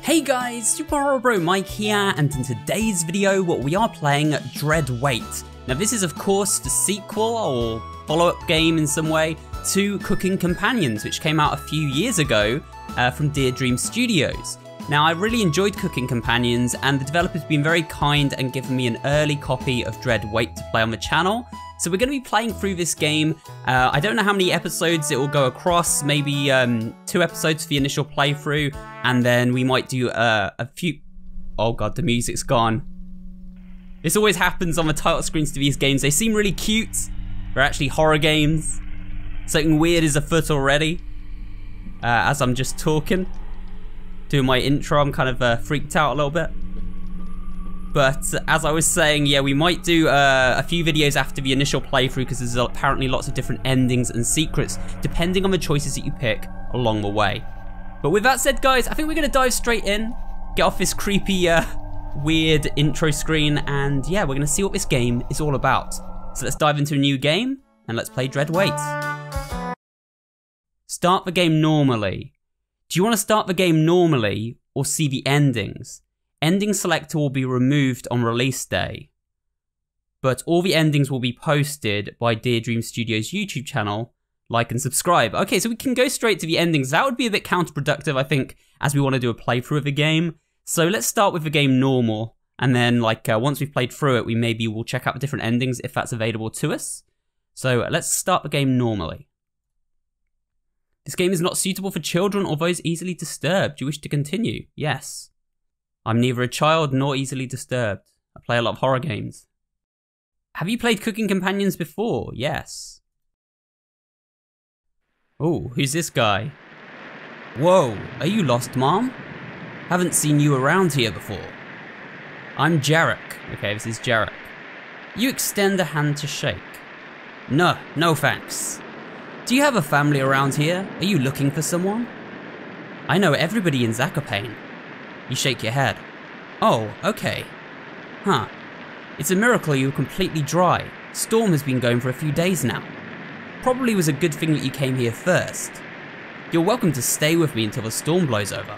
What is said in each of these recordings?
Hey guys, SuperHorrorBro Mike here, and in today's video we are playing Dread Wait. Now this is of course the sequel or follow-up game in some way to Cooking Companions, which came out a few years ago from Dear Dream Studios. Now I really enjoyed Cooking Companions, and the developer's been very kind and given me an early copy of Dread Wait to play on the channel. So we're going to be playing through this game. I don't know how many episodes it will go across, maybe 2 episodes for the initial playthrough, and then we might do a few... Oh god, the music's gone. This always happens on the title screens to these games. They seem really cute. They're actually horror games. Something weird is afoot already. As I'm just talking. Doing my intro, I'm kind of freaked out a little bit. But as I was saying, yeah, we might do a few videos after the initial playthrough because there's apparently lots of different endings and secrets depending on the choices that you pick along the way. But with that said, guys, I think we're going to dive straight in, get off this creepy, weird intro screen, and yeah, we're going to see what this game is all about. So let's dive into a new game, and let's play Dread Wait. Start the game normally. Do you want to start the game normally or see the endings? Ending selector will be removed on release day, but all the endings will be posted by Dear Dream Studios YouTube channel. Like and subscribe. Okay, so we can go straight to the endings. That would be a bit counterproductive, I think, as we want to do a playthrough of the game. So let's start with the game normal, and then once we've played through it, we maybe will check out the different endings if that's available to us. So let's start the game normally. This game is not suitable for children or those easily disturbed. Do you wish to continue? Yes. I'm neither a child nor easily disturbed. I play a lot of horror games. Have you played Cooking Companions before? Yes. Oh, who's this guy? Whoa, are you lost, Mom? Haven't seen you around here before. I'm Jarek. Okay, this is Jarek. You extend a hand to shake. No thanks. Do you have a family around here? Are you looking for someone? I know everybody in Zakopane. You shake your head. Oh, okay. Huh. It's a miracle you're completely dry. Storm has been going for a few days now. Probably was a good thing that you came here first. You're welcome to stay with me until the storm blows over.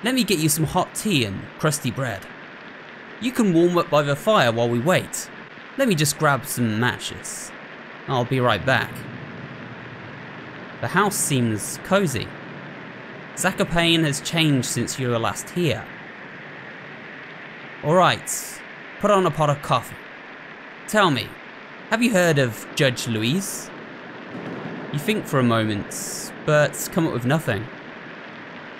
Let me get you some hot tea and crusty bread. You can warm up by the fire while we wait. Let me just grab some matches. I'll be right back. The house seems cozy. Zakopane has changed since you were last here. Alright, put on a pot of coffee. Tell me, have you heard of Judge Louise? You think for a moment, but come up with nothing.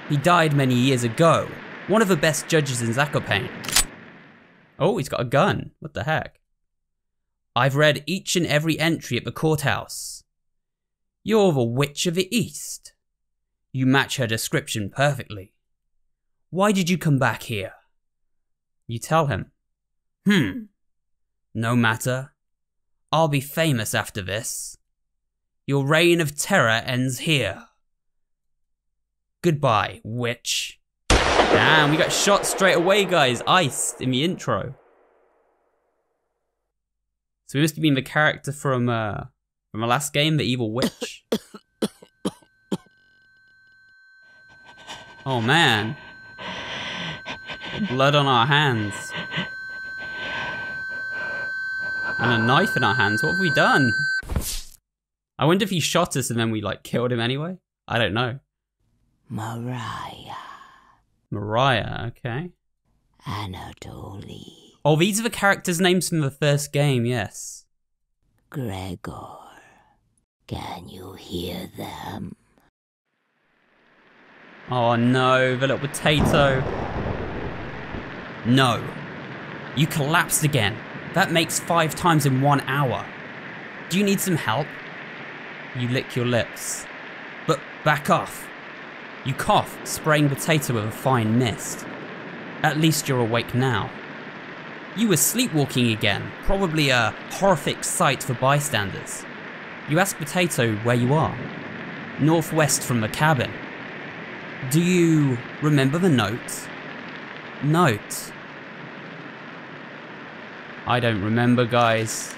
He died many years ago, one of the best judges in Zakopane. Oh, he's got a gun, what the heck? I've read each and every entry at the courthouse. You're the Witch of the East. You match her description perfectly. Why did you come back here? You tell him. No matter. I'll be famous after this. Your reign of terror ends here. Goodbye, witch. Damn, we got shot straight away, guys. Iced in the intro. So we must have been the character from the last game, the evil witch. Oh man. Blood on our hands. And a knife in our hands. What have we done? I wonder if he shot us and then we killed him anyway. I don't know. Mariah. Mariah, okay. Anatoly. Oh, these are the characters' names from the first game, yes. Gregor. Can you hear them? Oh no, the little potato. No. You collapsed again. That makes 5 times in 1 hour. Do you need some help? You lick your lips. But back off. You cough, spraying potato with a fine mist. At least you're awake now. You were sleepwalking again, probably a horrific sight for bystanders. You ask Potato where you are. Northwest from the cabin. Do you remember the note? Note. I don't remember, guys.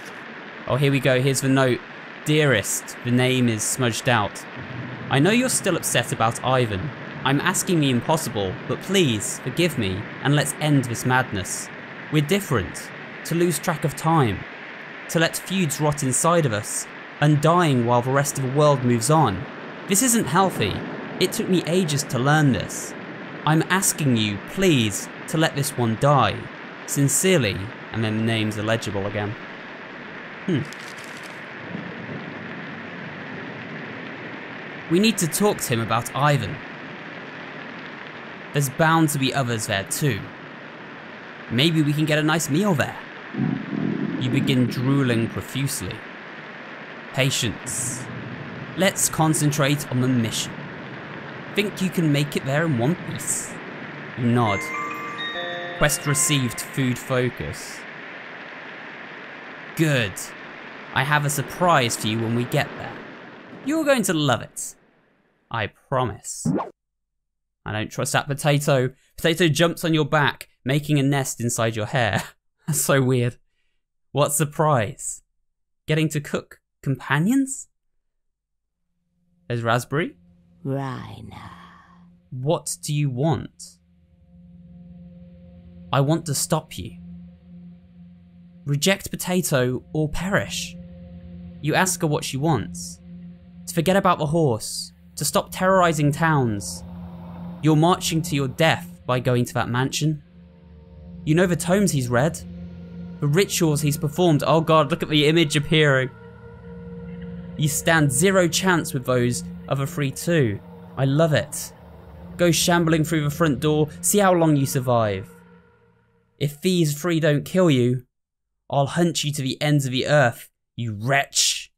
Oh, here we go. Here's the note. Dearest, the name is smudged out. I know you're still upset about Ivan. I'm asking the impossible, but please forgive me and let's end this madness. We're different. To lose track of time. To let feuds rot inside of us, undying while the rest of the world moves on. This isn't healthy. It took me ages to learn this. I'm asking you, please, to let this one die. Sincerely, and then the name's illegible again. We need to talk to him about Ivan. There's bound to be others there too. Maybe we can get a nice meal there. You begin drooling profusely. Patience. Let's concentrate on the mission. Think you can make it there in one piece? You nod. Quest received, food focus. Good. I have a surprise for you when we get there. You're going to love it. I promise. I don't trust that potato. Potato jumps on your back, making a nest inside your hair. That's so weird. What surprise? Getting to cook companions? There's Raspberry. Raina. What do you want? I want to stop you. Reject Potato or perish. You ask her what she wants. To forget about the horse. To stop terrorizing towns. You're marching to your death by going to that mansion. You know the tomes he's read. The rituals he's performed. Oh god, look at the image appearing. You stand zero chance with those other three too. I love it. Go shambling through the front door, see how long you survive. If these three don't kill you, I'll hunt you to the ends of the earth, you wretch.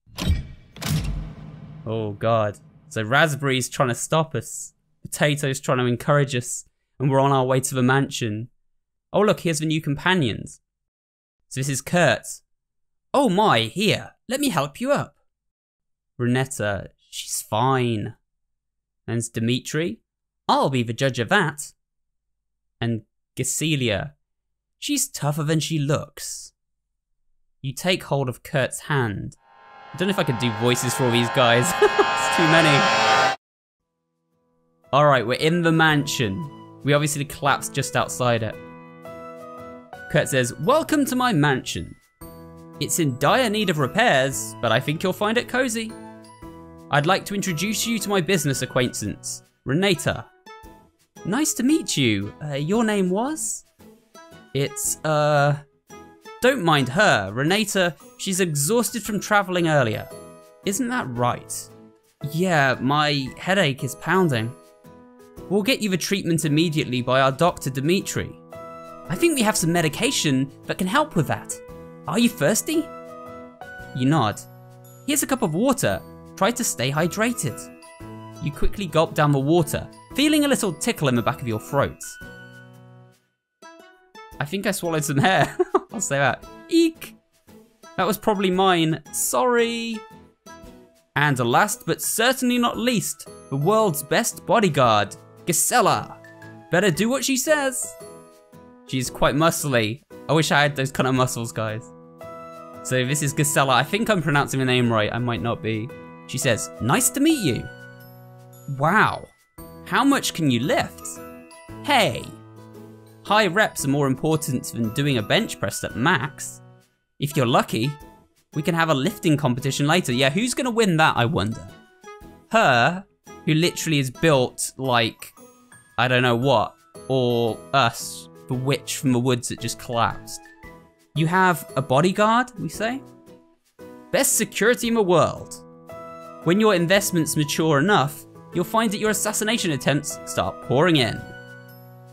Oh god. So Raspberry's trying to stop us. Potato's trying to encourage us, and we're on our way to the mansion. Oh look, here's the new companions. So this is Kurt. Oh my, here, let me help you up. Renetta, she's fine. And it's Dimitri. I'll be the judge of that. And Gasilia, she's tougher than she looks. You take hold of Kurt's hand. I don't know if I can do voices for all these guys. It's too many. Alright, we're in the mansion. We obviously collapsed just outside it. Kurt says, welcome to my mansion. It's in dire need of repairs, but I think you'll find it cozy. I'd like to introduce you to my business acquaintance, Renata. Nice to meet you. Your name was? It's, don't mind her. Renata, she's exhausted from traveling earlier. Isn't that right? Yeah, my headache is pounding. We'll get you the treatment immediately by our doctor, Dimitri. I think we have some medication that can help with that. Are you thirsty? You nod. Here's a cup of water. Try to stay hydrated. You quickly gulp down the water, feeling a little tickle in the back of your throat. I think I swallowed some hair. I'll say that. Eek! That was probably mine. Sorry. And last but certainly not least, the world's best bodyguard, Gisela. Better do what she says. She's quite muscly. I wish I had those kind of muscles, guys. So this is Gisela. I think I'm pronouncing the name right. I might not be. She says, nice to meet you. Wow. How much can you lift? Hey. High reps are more important than doing a bench press at max. If you're lucky, we can have a lifting competition later. Yeah, who's gonna win that, I wonder? Her, who literally is built like, I don't know what, or us, the witch from the woods that just collapsed. You have a bodyguard, we say? Best security in the world. When your investments mature enough, you'll find that your assassination attempts start pouring in.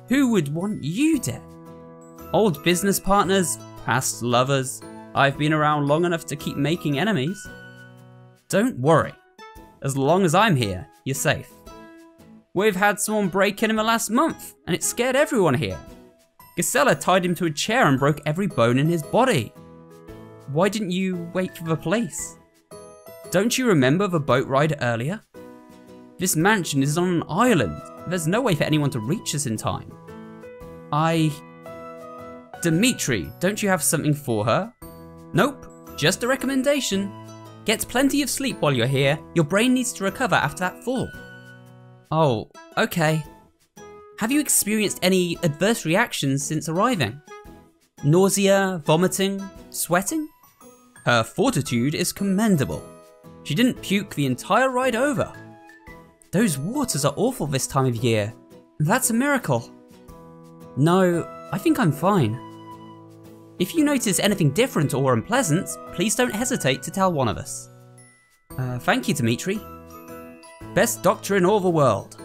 Who would want you dead? Old business partners, past lovers. I've been around long enough to keep making enemies. Don't worry. As long as I'm here, you're safe. We've had someone break in the last month, and it scared everyone here. Gisela tied him to a chair and broke every bone in his body. Why didn't you wait for the police? Don't you remember the boat ride earlier? This mansion is on an island. There's no way for anyone to reach us in time. Dimitri, don't you have something for her? Nope, just a recommendation. Get plenty of sleep while you're here. Your brain needs to recover after that fall. Oh, okay. Have you experienced any adverse reactions since arriving? Nausea, vomiting, sweating? Her fortitude is commendable. She didn't puke the entire ride over. Those waters are awful this time of year. That's a miracle. No, I think I'm fine. If you notice anything different or unpleasant, please don't hesitate to tell one of us. Thank you, Dimitri. Best doctor in all the world.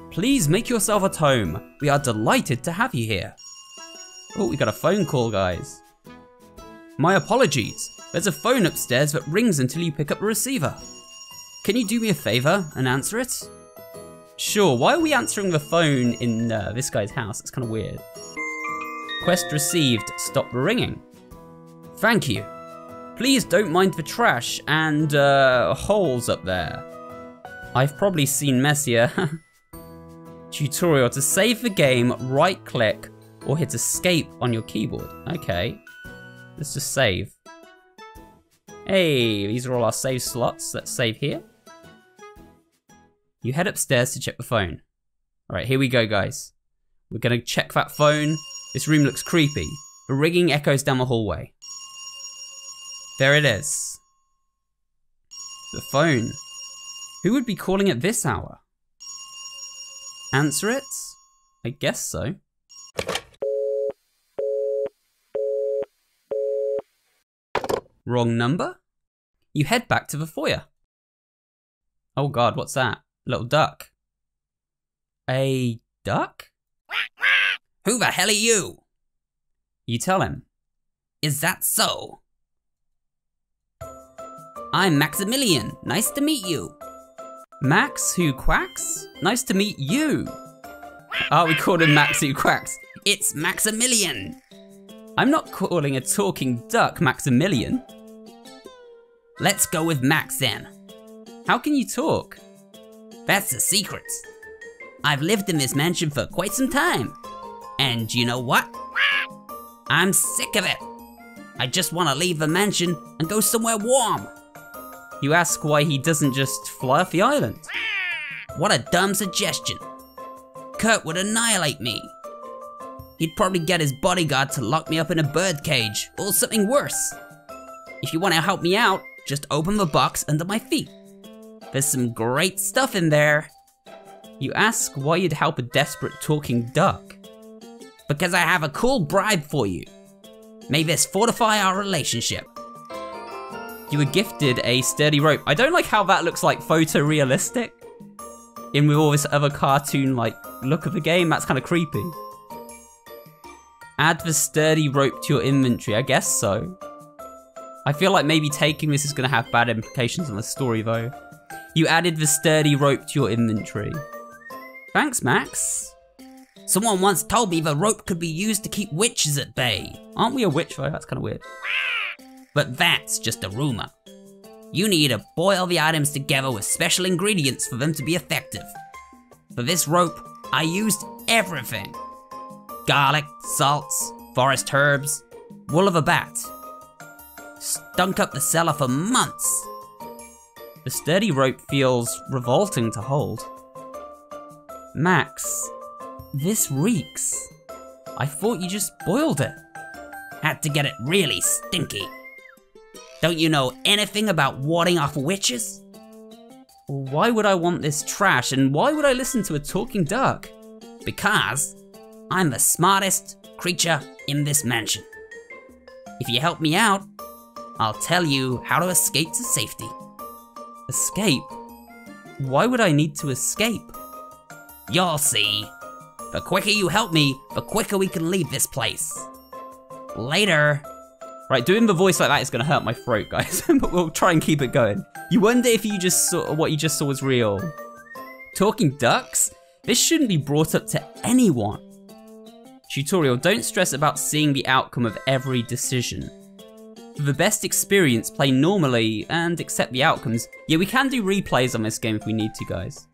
Please make yourself at home. We are delighted to have you here. Oh, we got a phone call, guys. My apologies. There's a phone upstairs that rings until you pick up the receiver. Can you do me a favor and answer it? Sure, why are we answering the phone in this guy's house? It's kind of weird. Quest received, stop the ringing. Thank you. Please don't mind the trash and holes up there. I've probably seen messier. Tutorial, to save the game, right click or hit escape on your keyboard. Okay, let's just save. Hey, these are all our save slots. Let's save here. You head upstairs to check the phone. All right, here we go, guys. We're gonna check that phone. This room looks creepy. The ringing echoes down the hallway. There it is. The phone. Who would be calling at this hour? Answer it? I guess so. Wrong number? You head back to the foyer. Oh god, what's that? Little duck. A duck? Who the hell are you? You tell him. Is that so? I'm Maximilian. Nice to meet you. Max who quacks? Nice to meet you. Oh, we called him Max who quacks. It's Maximilian. I'm not calling a talking duck Maximilian. Let's go with Max then. How can you talk? That's the secret. I've lived in this mansion for quite some time. And you know what? I'm sick of it. I just want to leave the mansion and go somewhere warm. You ask why he doesn't just fly off the island. What a dumb suggestion. Kurt would annihilate me. He'd probably get his bodyguard to lock me up in a birdcage or something worse. If you want to help me out, just open the box under my feet. There's some great stuff in there. You ask why you'd help a desperate talking duck. Because I have a cool bribe for you. May this fortify our relationship. You were gifted a sturdy rope. I don't like how that looks like photorealistic. In with all this other cartoon like look of the game, that's kind of creepy. Add the sturdy rope to your inventory, I guess so. I feel like maybe taking this is gonna have bad implications on the story though. You added the sturdy rope to your inventory. Thanks, Max. Someone once told me the rope could be used to keep witches at bay. Aren't we a witch though? That's kind of weird. But that's just a rumor. You need to boil the items together with special ingredients for them to be effective. For this rope, I used everything. Garlic, salts, forest herbs, wool of a bat. Stunk up the cellar for months. The sturdy rope feels revolting to hold. Max, this reeks. I thought you just boiled it. Had to get it really stinky. Don't you know anything about warding off witches? Why would I want this trash and why would I listen to a talking duck? Because I'm the smartest creature in this mansion. If you help me out, I'll tell you how to escape to safety. Escape? Why would I need to escape? You'll see. The quicker you help me, the quicker we can leave this place. Later. Right, doing the voice like that is gonna hurt my throat, guys, but we'll try and keep it going. You wonder if you just saw what you just saw was real. Talking ducks? This shouldn't be brought up to anyone. Tutorial, don't stress about seeing the outcome of every decision. For the best experience, play normally and accept the outcomes. Yeah, we can do replays on this game if we need to, guys.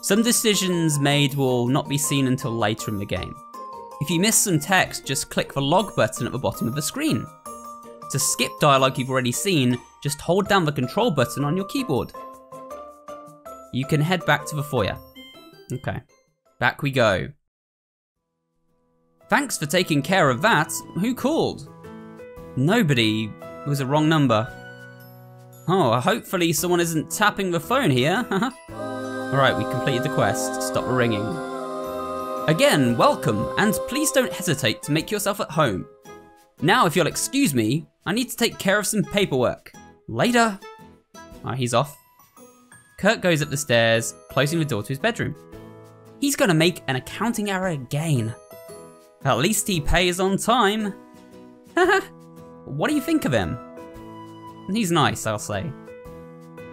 Some decisions made will not be seen until later in the game. If you miss some text, just click the log button at the bottom of the screen. To skip dialogue you've already seen, just hold down the control button on your keyboard. You can head back to the foyer. Okay, back we go. Thanks for taking care of that. Who called? Nobody. It was a wrong number. Oh, hopefully someone isn't tapping the phone here. Alright, we completed the quest. Stop the ringing. Again, welcome, and please don't hesitate to make yourself at home. Now, if you'll excuse me, I need to take care of some paperwork. Later. Alright, he's off. Kurt goes up the stairs, closing the door to his bedroom. He's gonna make an accounting error again. At least he pays on time. Haha. What do you think of him? He's nice, I'll say.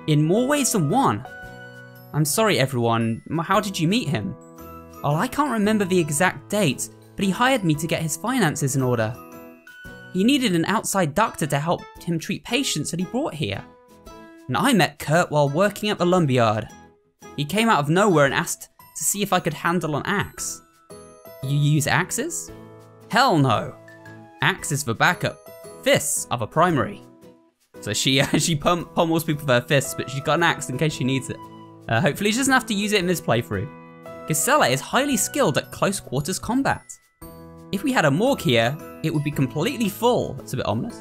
In more ways than one. I'm sorry, everyone. How did you meet him? Oh, I can't remember the exact date, but he hired me to get his finances in order. He needed an outside doctor to help him treat patients that he brought here. And I met Kurt while working at the lumberyard. He came out of nowhere and asked to see if I could handle an axe. You use axes? Hell no. Axe is for backup. Fists are the primary. So she pummels people with her fists, but she's got an axe in case she needs it. Hopefully she doesn't have to use it in this playthrough. Gisela is highly skilled at close quarters combat. If we had a morgue here, it would be completely full. That's a bit ominous.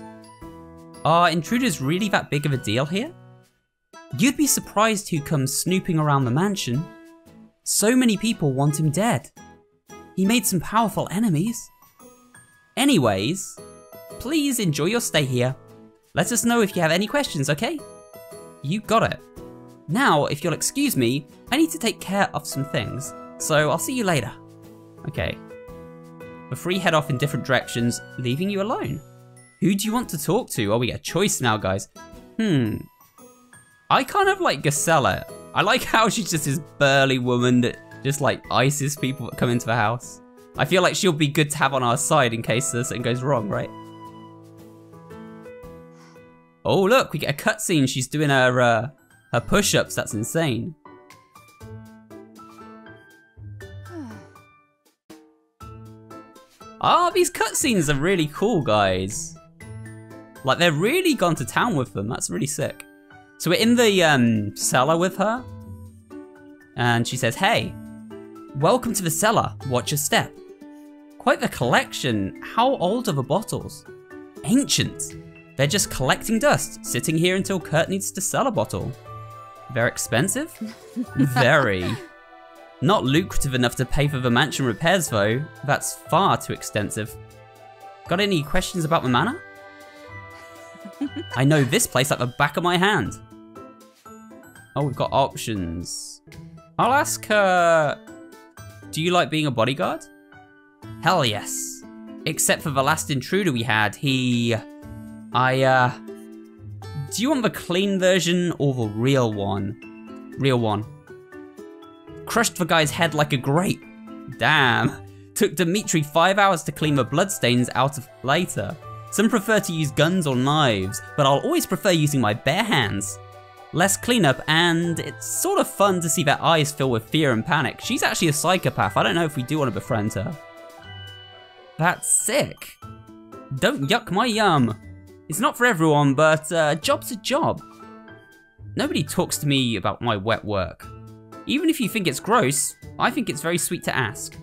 Are intruders really that big of a deal here? You'd be surprised who comes snooping around the mansion. So many people want him dead. He made some powerful enemies. Anyways, please enjoy your stay here. Let us know if you have any questions, okay? You got it. Now, if you'll excuse me, I need to take care of some things, so I'll see you later. Okay. The three head off in different directions, leaving you alone. Who do you want to talk to? Oh, we get a choice now, guys. I kind of like Gisela. I like how she's just this burly woman that just like ices people that come into the house. I feel like she'll be good to have on our side in case something goes wrong, right? Oh, look, we get a cutscene. She's doing her push-ups. That's insane. Ah, these cutscenes are really cool, guys. Like, they're really gone to town with them. That's really sick. So we're in the cellar with her. And she says, hey, welcome to the cellar. Watch your step. Quite the collection. How old are the bottles? Ancient. They're just collecting dust, sitting here until Kurt needs to sell a bottle. Very expensive? Very. Not lucrative enough to pay for the mansion repairs though. That's far too extensive. Got any questions about the manor? I know this place like the back of my hand. Oh, we've got options. I'll ask her, do you like being a bodyguard? Hell yes. Except for the last intruder we had, do you want the clean version or the real one? Real one. Crushed the guy's head like a grape. Damn. Took Dimitri 5 hours to clean the bloodstains out of later. Some prefer to use guns or knives, but I'll always prefer using my bare hands. Less cleanup, and it's sort of fun to see their eyes fill with fear and panic. She's actually a psychopath. I don't know if we do want to befriend her. That's sick. Don't yuck my yum. It's not for everyone, but job's a job. Nobody talks to me about my wet work. Even if you think it's gross, I think it's very sweet to ask.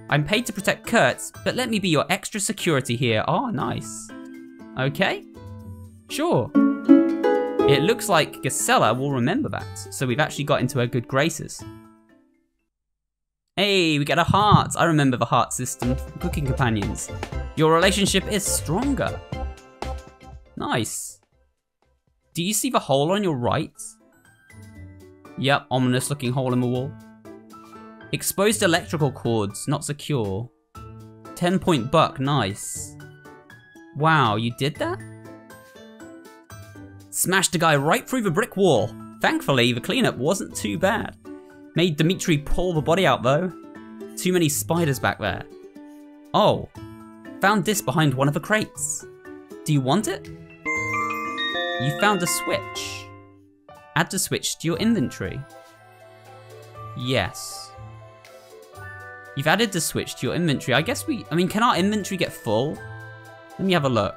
I'm paid to protect Kurt, but let me be your extra security here. Oh, nice. Okay. Sure. It looks like Gisela will remember that, so we've actually got into her good graces. Hey, we get a heart. I remember the heart system from Cooking Companions. Your relationship is stronger. Nice. Do you see the hole on your right? Yep, ominous looking hole in the wall. Exposed electrical cords, not secure. 10-point buck, nice. Wow, you did that? Smashed a guy right through the brick wall. Thankfully, the cleanup wasn't too bad. Made Dimitri pull the body out though. Too many spiders back there. Oh, found this behind one of the crates. Do you want it? You found a switch. Add the switch to your inventory. Yes. You've added the switch to your inventory. I guess can our inventory get full? Let me have a look.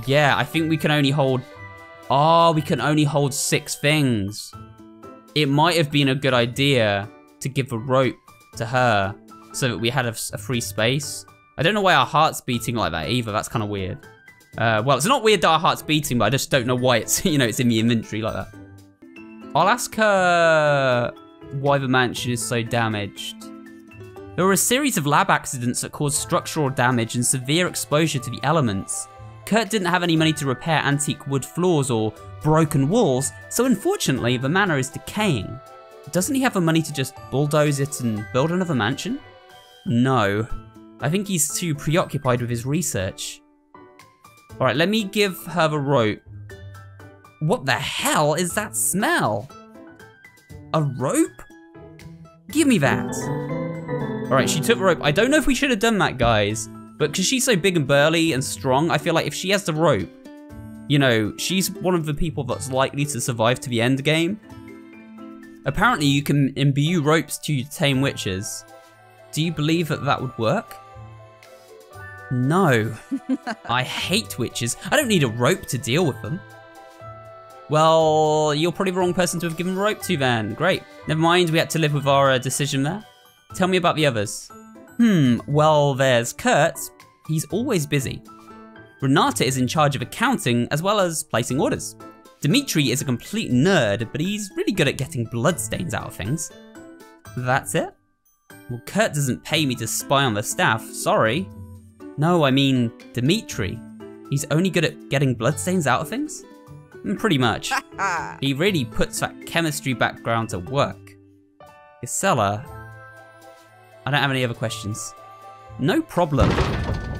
Yeah, I think we can only hold, we can only hold 6 things. it might have been a good idea to give a rope to her so that we had a free space. I don't know why our heart's beating like that either. That's kind of weird. Well, it's not weird that our heart's beating, but I just don't know why it's, you know, it's in the inventory like that. I'll ask her why the mansion is so damaged. There were a series of lab accidents that caused structural damage and severe exposure to the elements. Kurt didn't have any money to repair antique wood floors or broken walls, so unfortunately the manor is decaying. Doesn't he have the money to just bulldoze it and build another mansion? No. I think he's too preoccupied with his research. Alright, let me give her the rope. What the hell is that smell? A rope? Give me that. Alright, she took the rope. I don't know if we should have done that, guys. But because she's so big and burly and strong, I feel like if she has the rope, you know, she's one of the people that's likely to survive to the end game. Apparently, you can imbue ropes to tame witches. Do you believe that that would work? No. I hate witches. I don't need a rope to deal with them. Well, you're probably the wrong person to have given a rope to then. Great. Never mind, we had to live with our decision there. Tell me about the others. Well, there's Kurt. He's always busy. Renata is in charge of accounting as well as placing orders. Dimitri is a complete nerd, but he's really good at getting bloodstains out of things. That's it? Well, Kurt doesn't pay me to spy on the staff, sorry. No, I mean Dimitri. He's only good at getting bloodstains out of things? Pretty much. He really puts that chemistry background to work. Gisela. I don't have any other questions. No problem.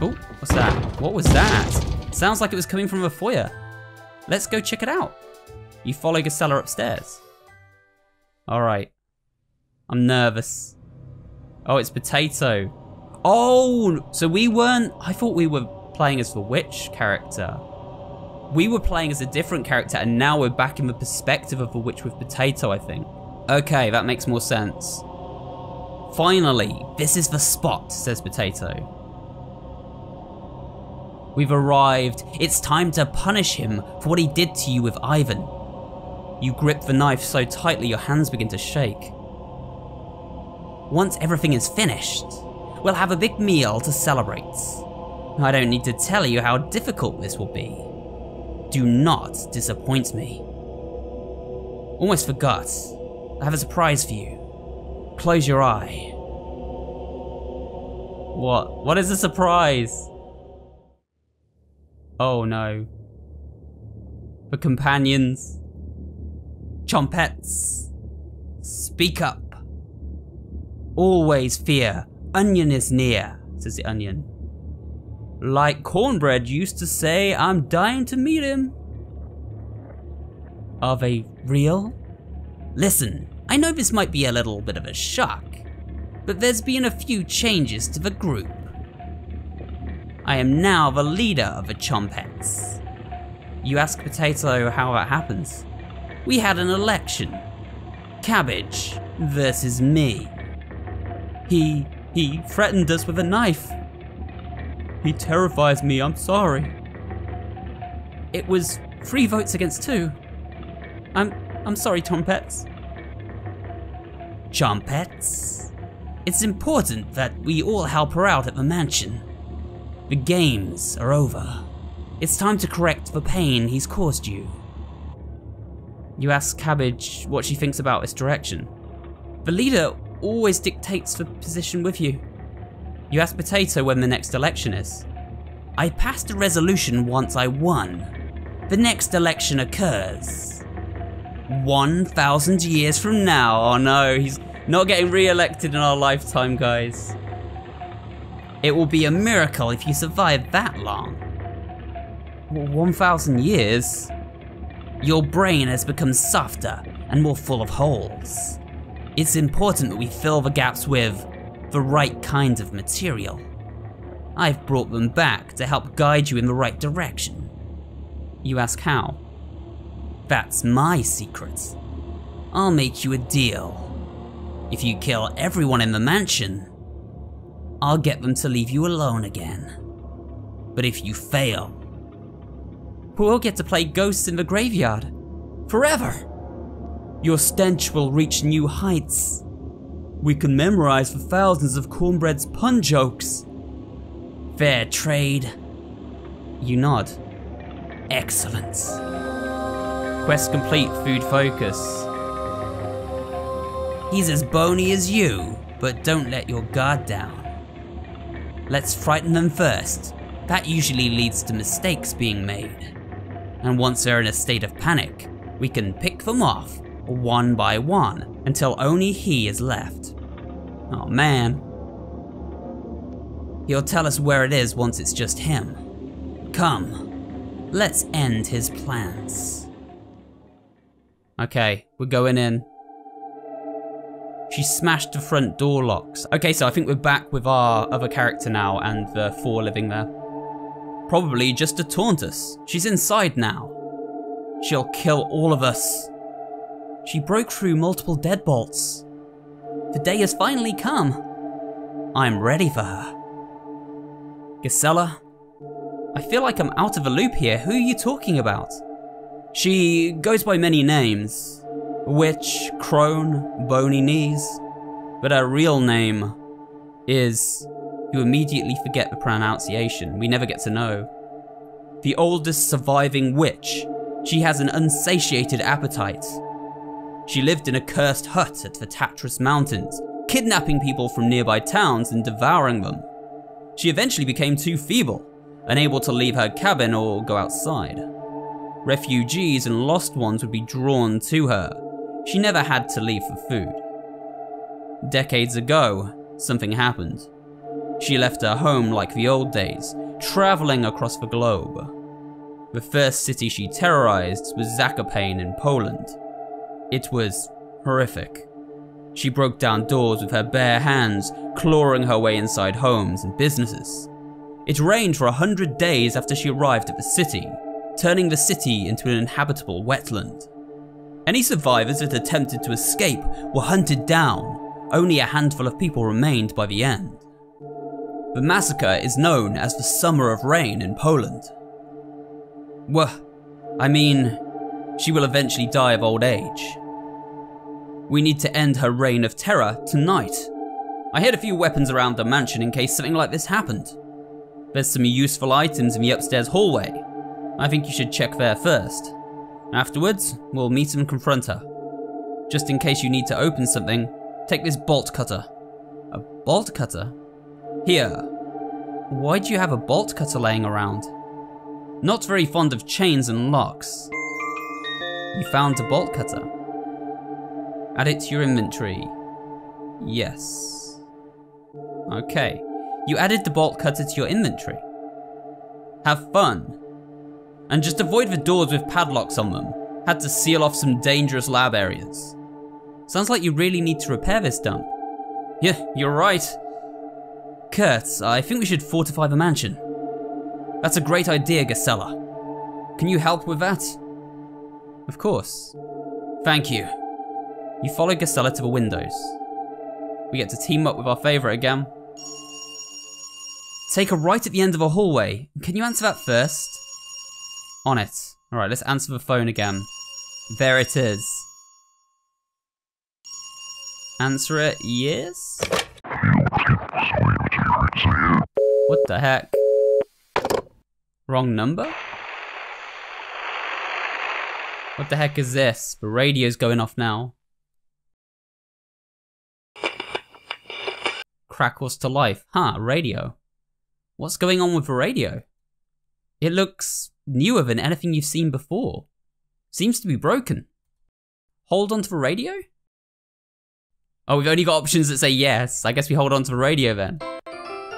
Oh, what's that? What was that? Sounds like it was coming from a foyer. Let's go check it out. You follow Gisela upstairs. All right. I'm nervous. Oh, it's Potato. Oh, so we weren't, I thought we were playing as the witch character. We were playing as a different character and now we're back in the perspective of the witch with Potato, I think. Okay, that makes more sense. Finally, this is the spot, says Potato. We've arrived. It's time to punish him for what he did to you with Ivan. You grip the knife so tightly your hands begin to shake. Once everything is finished, we'll have a big meal to celebrate. I don't need to tell you how difficult this will be. Do not disappoint me. Almost forgot. I have a surprise for you. Close your eye. What? What is a surprise? Oh no. The companions. Chompettes. Speak up. Always fear. Onion is near, says the onion. Like Cornbread used to say, I'm dying to meet him. Are they real? Listen, I know this might be a little bit of a shock, but there's been a few changes to the group. I am now the leader of the Chompettes. You ask Potato how that happens. We had an election. Cabbage versus me. He threatened us with a knife. He terrifies me, I'm sorry. It was 3 votes against 2. I'm sorry, Chompettes. Chompettes? It's important that we all help her out at the mansion. The games are over. It's time to correct the pain he's caused you. You ask Cabbage what she thinks about this direction. The leader always dictates the position with you. You ask Potato when the next election is. I passed a resolution once I won. The next election occurs 1,000 years from now. Oh no, he's not getting re-elected in our lifetime, guys. It will be a miracle if you survive that long. 1,000 years? Your brain has become softer and more full of holes. It's important that we fill the gaps with the right kind of material. I've brought them back to help guide you in the right direction. You ask how? That's my secret. I'll make you a deal. If you kill everyone in the mansion, I'll get them to leave you alone again. But if you fail, we'll get to play ghosts in the graveyard forever. Your stench will reach new heights. We can memorize for thousands of cornbread's pun jokes. Fair trade. You nod. Excellent. Quest complete, food focus. He's as bony as you, but don't let your guard down. Let's frighten them first. That usually leads to mistakes being made. And once they're in a state of panic, we can pick them off, one by one, until only he is left. Oh man. He'll tell us where it is once it's just him. Come, let's end his plans. Okay, we're going in. She smashed the front door locks. Okay, so I think we're back with our other character now and the 4 living there. Probably just to taunt us. She's inside now. She'll kill all of us. She broke through multiple deadbolts. The day has finally come. I'm ready for her. Gisela? I feel like I'm out of a loop here. Who are you talking about? She goes by many names. Witch, crone, bony knees. But her real name is... You immediately forget the pronunciation. We never get to know. The oldest surviving witch. She has an unsatiated appetite. She lived in a cursed hut at the Tatras Mountains, kidnapping people from nearby towns and devouring them. She eventually became too feeble, unable to leave her cabin or go outside. Refugees and lost ones would be drawn to her. She never had to leave for food. Decades ago, something happened. She left her home like the old days, traveling across the globe. The first city she terrorized was Zakopane in Poland. It was horrific. She broke down doors with her bare hands, clawing her way inside homes and businesses. It rained for 100 days after she arrived at the city, turning the city into an inhabitable wetland. Any survivors that attempted to escape were hunted down. Only a handful of people remained by the end. The massacre is known as the Summer of Rain in Poland. She will eventually die of old age. We need to end her reign of terror tonight. I hid a few weapons around the mansion in case something like this happened. There's some useful items in the upstairs hallway. I think you should check there first. Afterwards, we'll meet and confront her. Just in case you need to open something, take this bolt cutter. A bolt cutter? Here. Why do you have a bolt cutter laying around? Not very fond of chains and locks. You found a bolt cutter. Add it to your inventory. Yes. Okay. You added the bolt cutter to your inventory. Have fun. And just avoid the doors with padlocks on them. Had to seal off some dangerous lab areas. Sounds like you really need to repair this dump. Yeah, you're right. Kurt, I think we should fortify the mansion. That's a great idea, Gisela. Can you help with that? Of course. Thank you. You follow Gisela to the windows. We get to team up with our favorite again. Take a right at the end of a hallway. Can you answer that first? On it. Alright, let's answer the phone again. There it is. Answer it, yes? What the heck? Wrong number? What the heck is this? The radio's going off now. Crackles to life. Huh, radio. What's going on with the radio? It looks newer than anything you've seen before. Seems to be broken. Hold on to the radio? Oh, we've only got options that say yes. I guess we hold on to the radio then.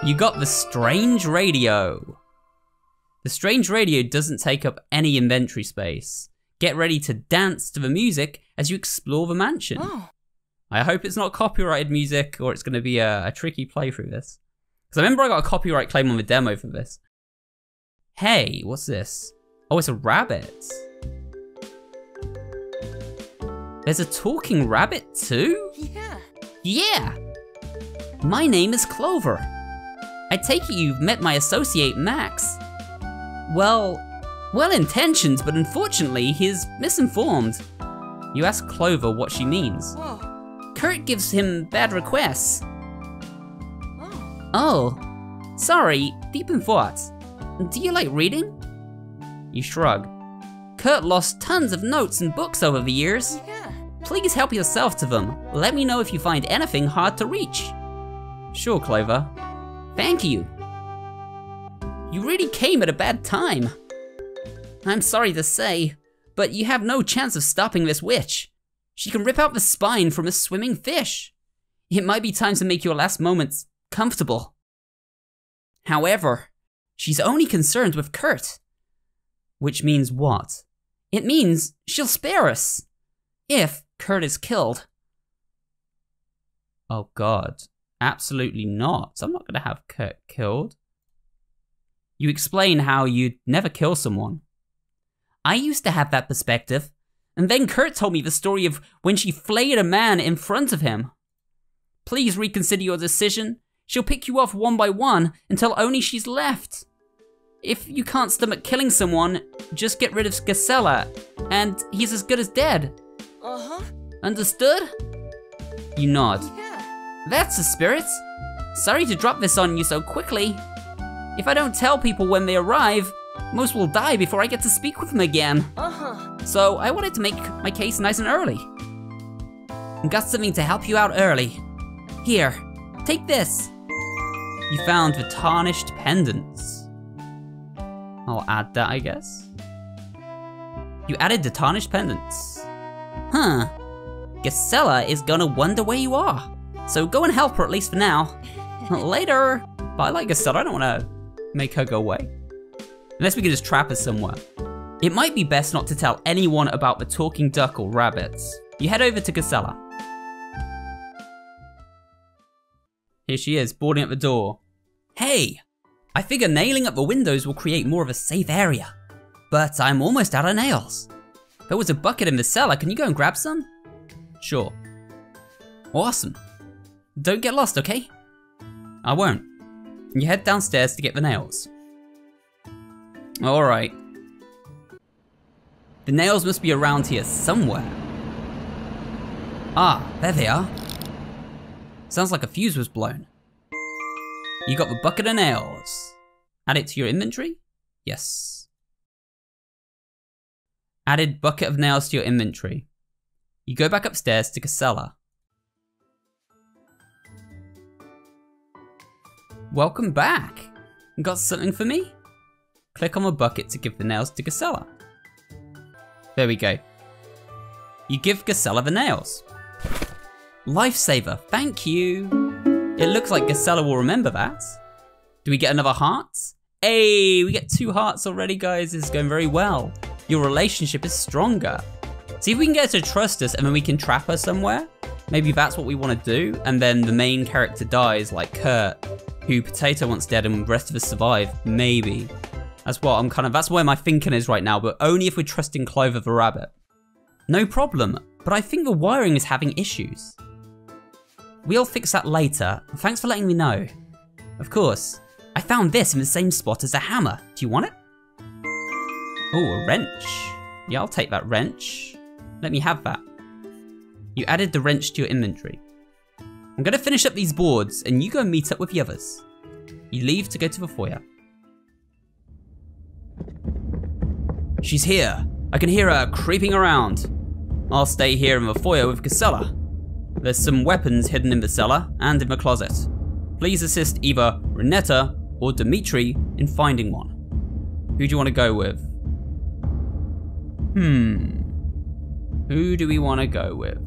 You got the strange radio. The strange radio doesn't take up any inventory space. Get ready to dance to the music as you explore the mansion. Oh. I hope it's not copyrighted music or it's going to be a tricky playthrough this. Because I remember I got a copyright claim on the demo for this. Hey, what's this? Oh, it's a rabbit. There's a talking rabbit too? Yeah. Yeah. My name is Clover. I take it you've met my associate Max. Well-intentioned, but unfortunately he's misinformed. You ask Clover what she means. Kurt gives him bad requests. Oh, sorry, deep in thought. Do you like reading? You shrug. Kurt lost tons of notes and books over the years. Please help yourself to them. Let me know if you find anything hard to reach. Sure, Clover. Thank you. You really came at a bad time. I'm sorry to say, but you have no chance of stopping this witch. She can rip out the spine from a swimming fish. It might be time to make your last moments comfortable. However, she's only concerned with Kurt. Which means what? It means she'll spare us. If Kurt is killed. Oh God, absolutely not. I'm not gonna have Kurt killed. You explain how you'd never kill someone. I used to have that perspective, and then Kurt told me the story of when she flayed a man in front of him. Please reconsider your decision. She'll pick you off one by one until only she's left. If you can't stomach killing someone, just get rid of Gisela, and he's as good as dead. Understood? You nod. That's the spirit. Sorry to drop this on you so quickly. If I don't tell people when they arrive, most will die before I get to speak with them again. So I wanted to make my case nice and early. Got something to help you out early. Here, take this. You found the tarnished pendants. I'll add that, I guess. You added the tarnished pendants. Huh. Gisela is gonna wonder where you are. So go and help her, at least for now. Later. But I like Gisela, I don't wanna make her go away. Unless we can just trap her somewhere. It might be best not to tell anyone about the talking duck or rabbits. You head over to Gisela. Here she is, boarding at the door. Hey! I figure nailing up the windows will create more of a safe area. But I'm almost out of nails. There was a bucket in the cellar, can you go and grab some? Sure. Awesome. Don't get lost, okay? I won't. You head downstairs to get the nails. Alright. The nails must be around here somewhere. Ah, there they are. Sounds like a fuse was blown. You got the bucket of nails. Add it to your inventory? Yes. Added bucket of nails to your inventory. You go back upstairs to Gisela. Welcome back. Got something for me? Click on the bucket to give the nails to Gisela. There we go. You give Gisela the nails. Lifesaver, thank you. It looks like Gisela will remember that. Do we get another heart? Hey, we get 2 hearts already, guys. This is going very well. Your relationship is stronger. See if we can get her to trust us and then we can trap her somewhere. Maybe that's what we want to do. And then the main character dies, like Kurt, who Potato wants dead and the rest of us survive. Maybe. That's what that's where my thinking is right now, but only if we're trusting Clover the rabbit. No problem, but I think the wiring is having issues. We'll fix that later. Thanks for letting me know. Of course. I found this in the same spot as a hammer. Do you want it? Oh, a wrench. Yeah, I'll take that wrench. Let me have that. You added the wrench to your inventory. I'm gonna finish up these boards and you go meet up with the others. You leave to go to the foyer. She's here. I can hear her creeping around. I'll stay here in the foyer with Gisela. There's some weapons hidden in the cellar and in the closet. Please assist either Renetta or Dimitri in finding one. Who do you want to go with? Who do we want to go with?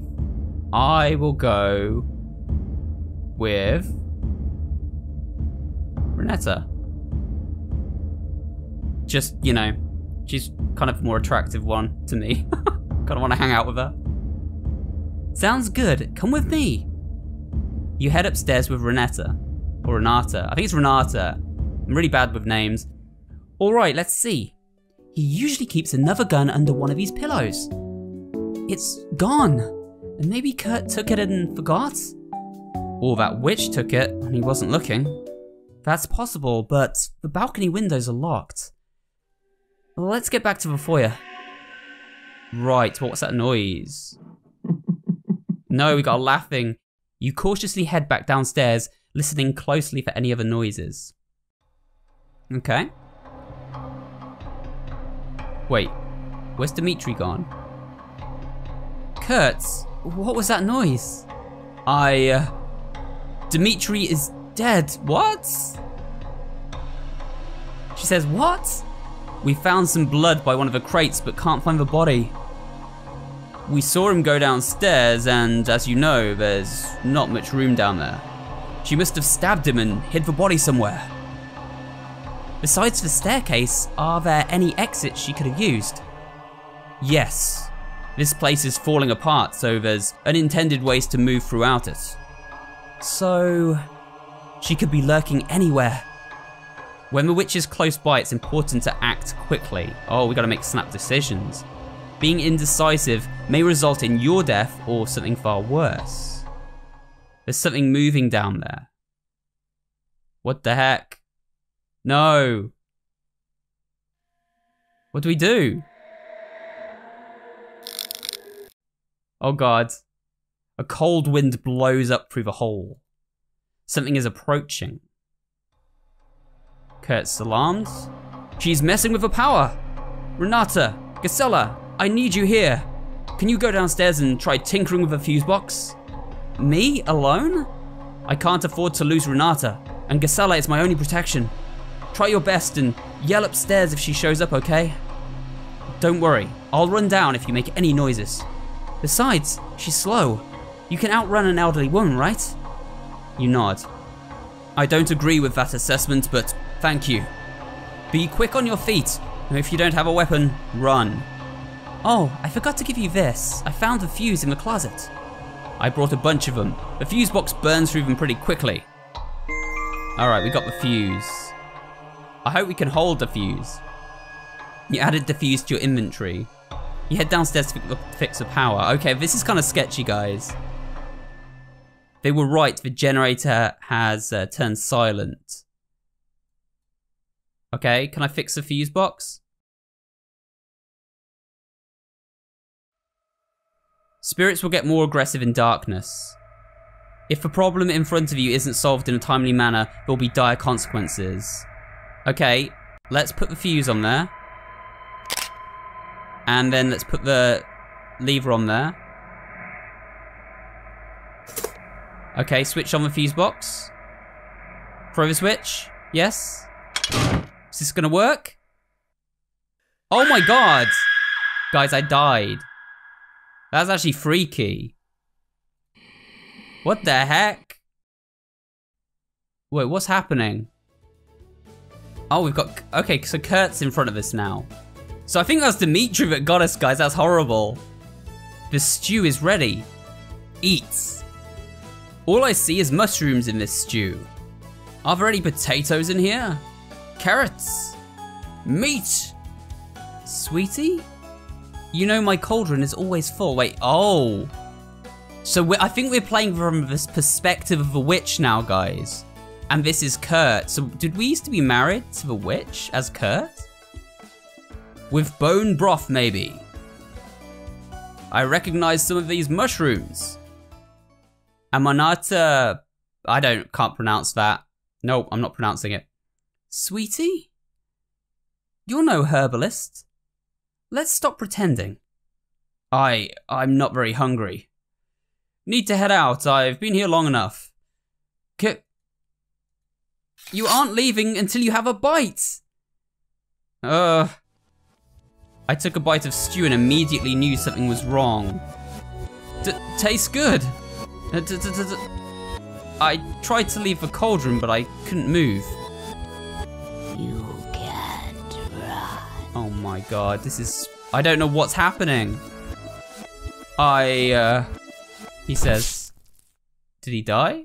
I will go with Renetta. Just, you know, she's kind of more attractive one to me. Kind of want to hang out with her. Sounds good, come with me. You head upstairs with Renetta, or Renata. I think it's Renata. I'm really bad with names. All right, let's see. He usually keeps another gun under one of his pillows. It's gone. And maybe Kurt took it and forgot? Or that witch took it and he wasn't looking. That's possible, but the balcony windows are locked. Let's get back to the foyer. Right, what's that noise? No, we got a laughing. You cautiously head back downstairs, listening closely for any other noises. Okay. Wait, where's Dimitri gone? Kurtz, what was that noise? Dimitri is dead. What? She says, what? We found some blood by one of the crates, but can't find the body. We saw him go downstairs, and as you know, there's not much room down there. She must have stabbed him and hid the body somewhere. Besides the staircase, are there any exits she could have used? Yes. This place is falling apart, so there's unintended ways to move throughout it. So, she could be lurking anywhere. When the witch is close by, it's important to act quickly. Oh, we gotta make snap decisions. Being indecisive may result in your death or something far worse. There's something moving down there. What the heck? No. What do we do? Oh God. A cold wind blows up through the hole. Something is approaching. Kurt's alarmed. She's messing with the power. Renata, Gisela, I need you here. Can you go downstairs and try tinkering with the fuse box? Me? Alone? I can't afford to lose Renata, and Gisela is my only protection. Try your best and yell upstairs if she shows up, okay? Don't worry, I'll run down if you make any noises. Besides, she's slow. You can outrun an elderly woman, right? You nod. I don't agree with that assessment, but thank you. Be quick on your feet, and if you don't have a weapon, run. Oh, I forgot to give you this. I found the fuse in the closet. I brought a bunch of them. The fuse box burns through them pretty quickly. Alright, we got the fuse. I hope we can hold the fuse. You added the fuse to your inventory. You head downstairs to fix the power. Okay, this is kind of sketchy, guys. They were right, the generator has turned silent. Okay, can I fix the fuse box? Spirits will get more aggressive in darkness. If the problem in front of you isn't solved in a timely manner, there will be dire consequences. Okay, let's put the fuse on there. And then let's put the lever on there. Okay, switch on the fuse box. Throw the switch. Yes. Is this gonna work? Oh my God! Guys, I died. That's actually freaky. What the heck? Wait, what's happening? Oh, we've got... Okay, so Kurt's in front of us now. So I think that's Dimitri that got us, guys. That's horrible. The stew is ready. Eat. All I see is mushrooms in this stew. Are there any potatoes in here? Carrots. Meat. Sweetie? You know my cauldron is always full. Wait, oh. So I think we're playing from this perspective of the witch now, guys. And this is Kurt. So did we used to be married to the witch as Kurt? With bone broth, maybe. I recognize some of these mushrooms. Amanata, can't pronounce that. No, I'm not pronouncing it. Sweetie? You're no herbalist. Let's stop pretending. I'm not very hungry. Need to head out. I've been here long enough. You aren't leaving until you have a bite. I took a bite of stew and immediately knew something was wrong. Tastes good. I tried to leave the cauldron, but I couldn't move. You can't run. Oh my God, this is... I don't know what's happening. He says... Did he die?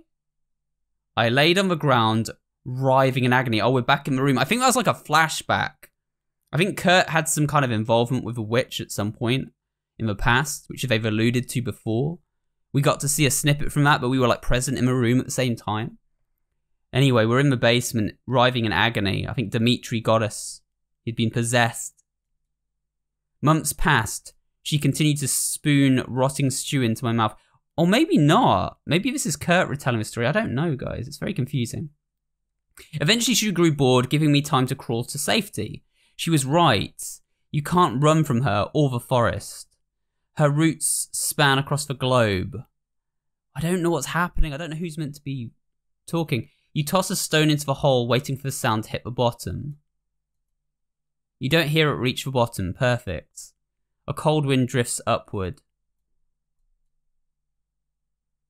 I laid on the ground, writhing in agony. Oh, we're back in the room. I think that was like a flashback. I think Kurt had some kind of involvement with a witch at some point in the past, which they've alluded to before. We got to see a snippet from that, but we were like present in the room at the same time. Anyway, we're in the basement, writhing in agony. I think Dimitri got us. He'd been possessed. Months passed. She continued to spoon rotting stew into my mouth. Or maybe not. Maybe this is Kurt retelling the story. I don't know, guys. It's very confusing. Eventually, she grew bored, giving me time to crawl to safety. She was right. You can't run from her or the forest. Her roots span across the globe. I don't know what's happening. I don't know who's meant to be talking. You toss a stone into the hole, waiting for the sound to hit the bottom. You don't hear it reach the bottom. Perfect. A cold wind drifts upward.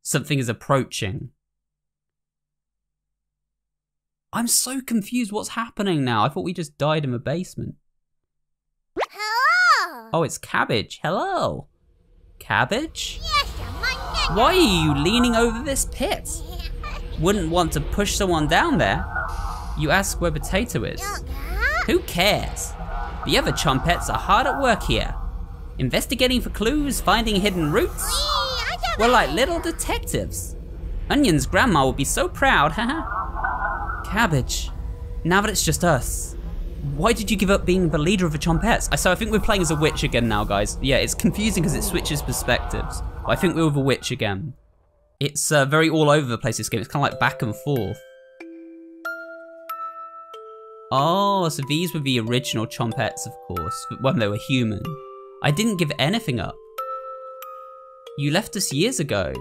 Something is approaching. I'm so confused. What's happening now? I thought we just died in the basement. Hello! Oh, it's Cabbage. Hello. Cabbage? Yes, Why are you leaning over this pit? Wouldn't want to push someone down there. You ask where Potato is. Who cares? The other chompettes are hard at work here. Investigating for clues, finding hidden roots. We're like little detectives. Onion's grandma would be so proud, haha. Cabbage, now that it's just us, why did you give up being the leader of the chompettes? So I think we're playing as a witch again now, guys. Yeah, it's confusing because it switches perspectives. But I think we're with a witch again. It's very all over the place, this game. It's kind of like back and forth. Oh, so these were the original chompettes, of course, when they were human. I didn't give anything up. You left us years ago.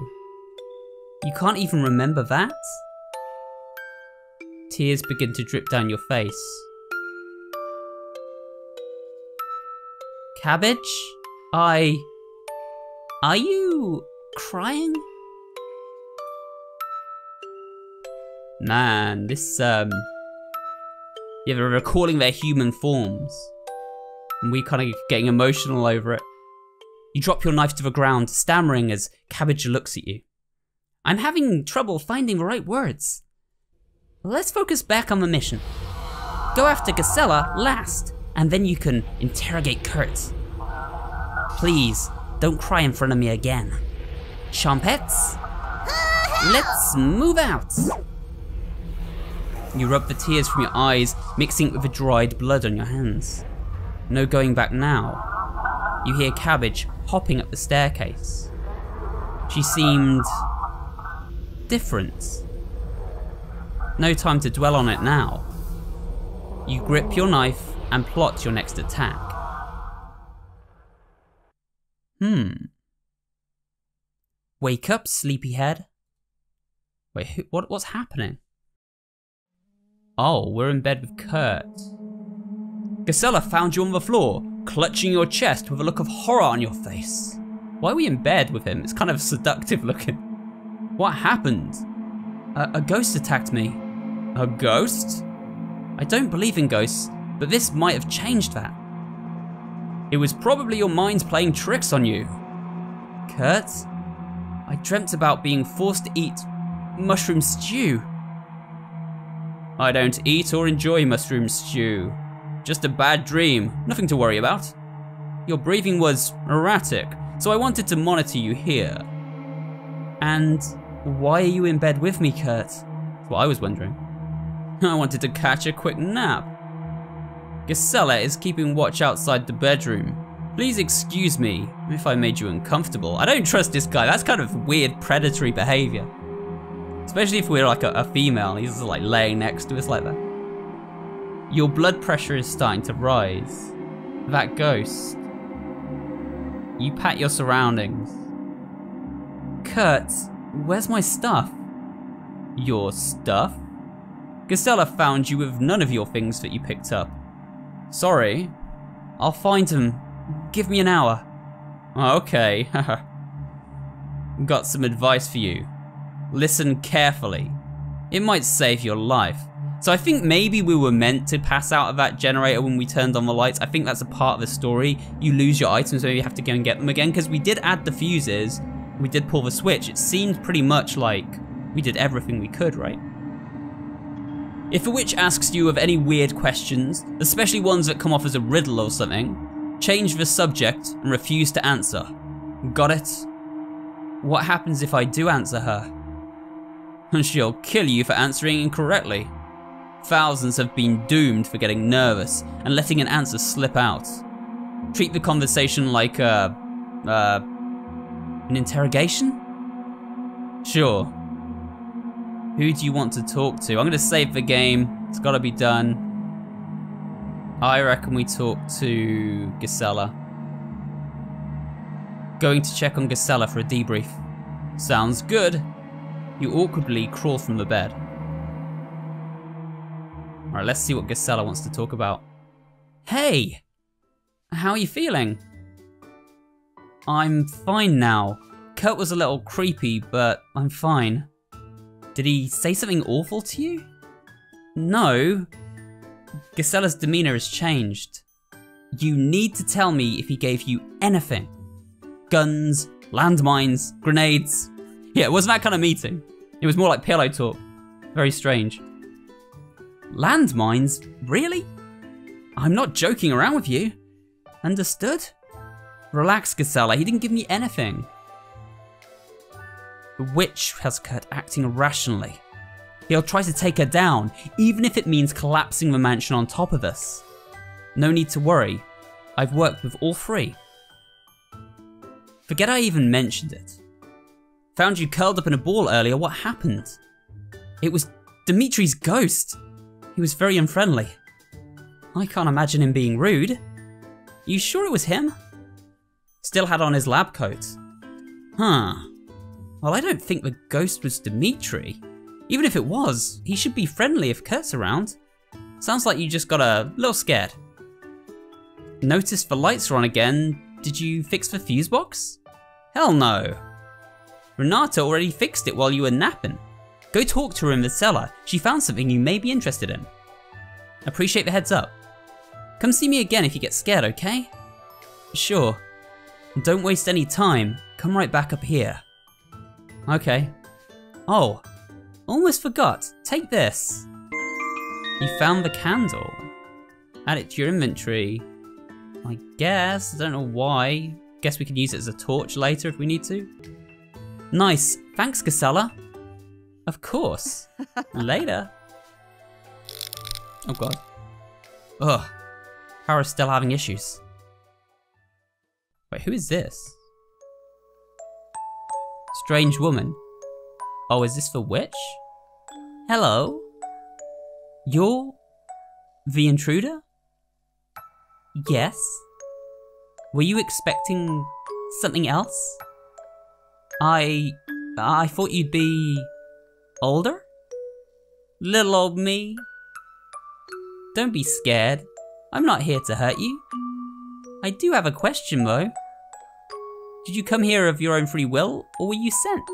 You can't even remember that? Tears begin to drip down your face. Cabbage? Are you crying? Man, this, yeah, they're recalling their human forms. And we kind of getting emotional over it. You drop your knife to the ground, stammering as Cabbage looks at you. I'm having trouble finding the right words. Let's focus back on the mission. Go after Gisela last, and then you can interrogate Kurt. Please, don't cry in front of me again. Chompettes, let's move out. You rub the tears from your eyes, mixing it with the dried blood on your hands. No going back now. You hear Cabbage hopping up the staircase. She seemed different. No time to dwell on it now. You grip your knife and plot your next attack. Wake up, sleepyhead. Wait, what's happening? Oh, we're in bed with Kurt. Gisela found you on the floor, clutching your chest with a look of horror on your face. Why are we in bed with him? It's kind of seductive looking. What happened? A ghost attacked me. A ghost? I don't believe in ghosts, but this might have changed that. It was probably your mind playing tricks on you. Kurt, I dreamt about being forced to eat mushroom stew. I don't eat or enjoy mushroom stew. Just a bad dream, nothing to worry about. Your breathing was erratic, so I wanted to monitor you here. And why are you in bed with me, Kurt? That's what I was wondering. I wanted to catch a quick nap. Gisela is keeping watch outside the bedroom. Please excuse me if I made you uncomfortable. I don't trust this guy. That's kind of weird predatory behavior. Especially if we're like a female and he's just like laying next to us like that. Your blood pressure is starting to rise. That ghost. You pat your surroundings. Kurt, where's my stuff? Your stuff? Gisela found you with none of your things that you picked up. Sorry. I'll find them. Give me an hour. Okay. Got some advice for you. Listen carefully. It might save your life. So I think maybe we were meant to pass out of that generator when we turned on the lights. I think that's a part of the story. You lose your items, so you have to go and get them again, because we did add the fuses. We did pull the switch. It seemed pretty much like we did everything we could, right? If a witch asks you of any weird questions, especially ones that come off as a riddle or something, change the subject and refuse to answer. Got it? What happens if I do answer her? She'll kill you for answering incorrectly. Thousands have been doomed for getting nervous and letting an answer slip out. Treat the conversation like an interrogation? Sure. Who do you want to talk to? I'm gonna save the game. It's gotta be done. I reckon we talk to Gisela. Going to check on Gisela for a debrief. Sounds good. You awkwardly crawl from the bed. Alright, let's see what Gisela wants to talk about. Hey! How are you feeling? I'm fine now. Kurt was a little creepy, but I'm fine. Did he say something awful to you? No. Gisela's demeanor has changed. You need to tell me if he gave you anything. Guns, landmines, grenades. Yeah, it wasn't that kind of meeting. It was more like pillow talk. Very strange. Landmines? Really? I'm not joking around with you. Understood? Relax, Gisela, he didn't give me anything. The witch has Kurt acting irrationally. He'll try to take her down, even if it means collapsing the mansion on top of us. No need to worry. I've worked with all three. Forget I even mentioned it. Found you curled up in a ball earlier, what happened? It was Dimitri's ghost. He was very unfriendly. I can't imagine him being rude. You sure it was him? Still had on his lab coat. Huh. Well, I don't think the ghost was Dimitri. Even if it was, he should be friendly if Kurt's around. Sounds like you just got a little scared. Noticed the lights are on again. Did you fix the fuse box? Hell no. Renata already fixed it while you were napping. Go talk to her in the cellar. She found something you may be interested in. Appreciate the heads up. Come see me again if you get scared, okay? Sure. Don't waste any time. Come right back up here. Okay. Oh, almost forgot. Take this. You found the candle. Add it to your inventory. I guess. I don't know why. Guess we can use it as a torch later if we need to. Nice. Thanks, Gisela. Of course. Later. Oh god. Ugh. Kara's still having issues. Wait, who is this? Strange woman. Oh, is this the witch? Hello? You're the intruder? Yes. Were you expecting something else? I thought you'd be older? Little old me? Don't be scared. I'm not here to hurt you. I do have a question though. Did you come here of your own free will, or were you sent?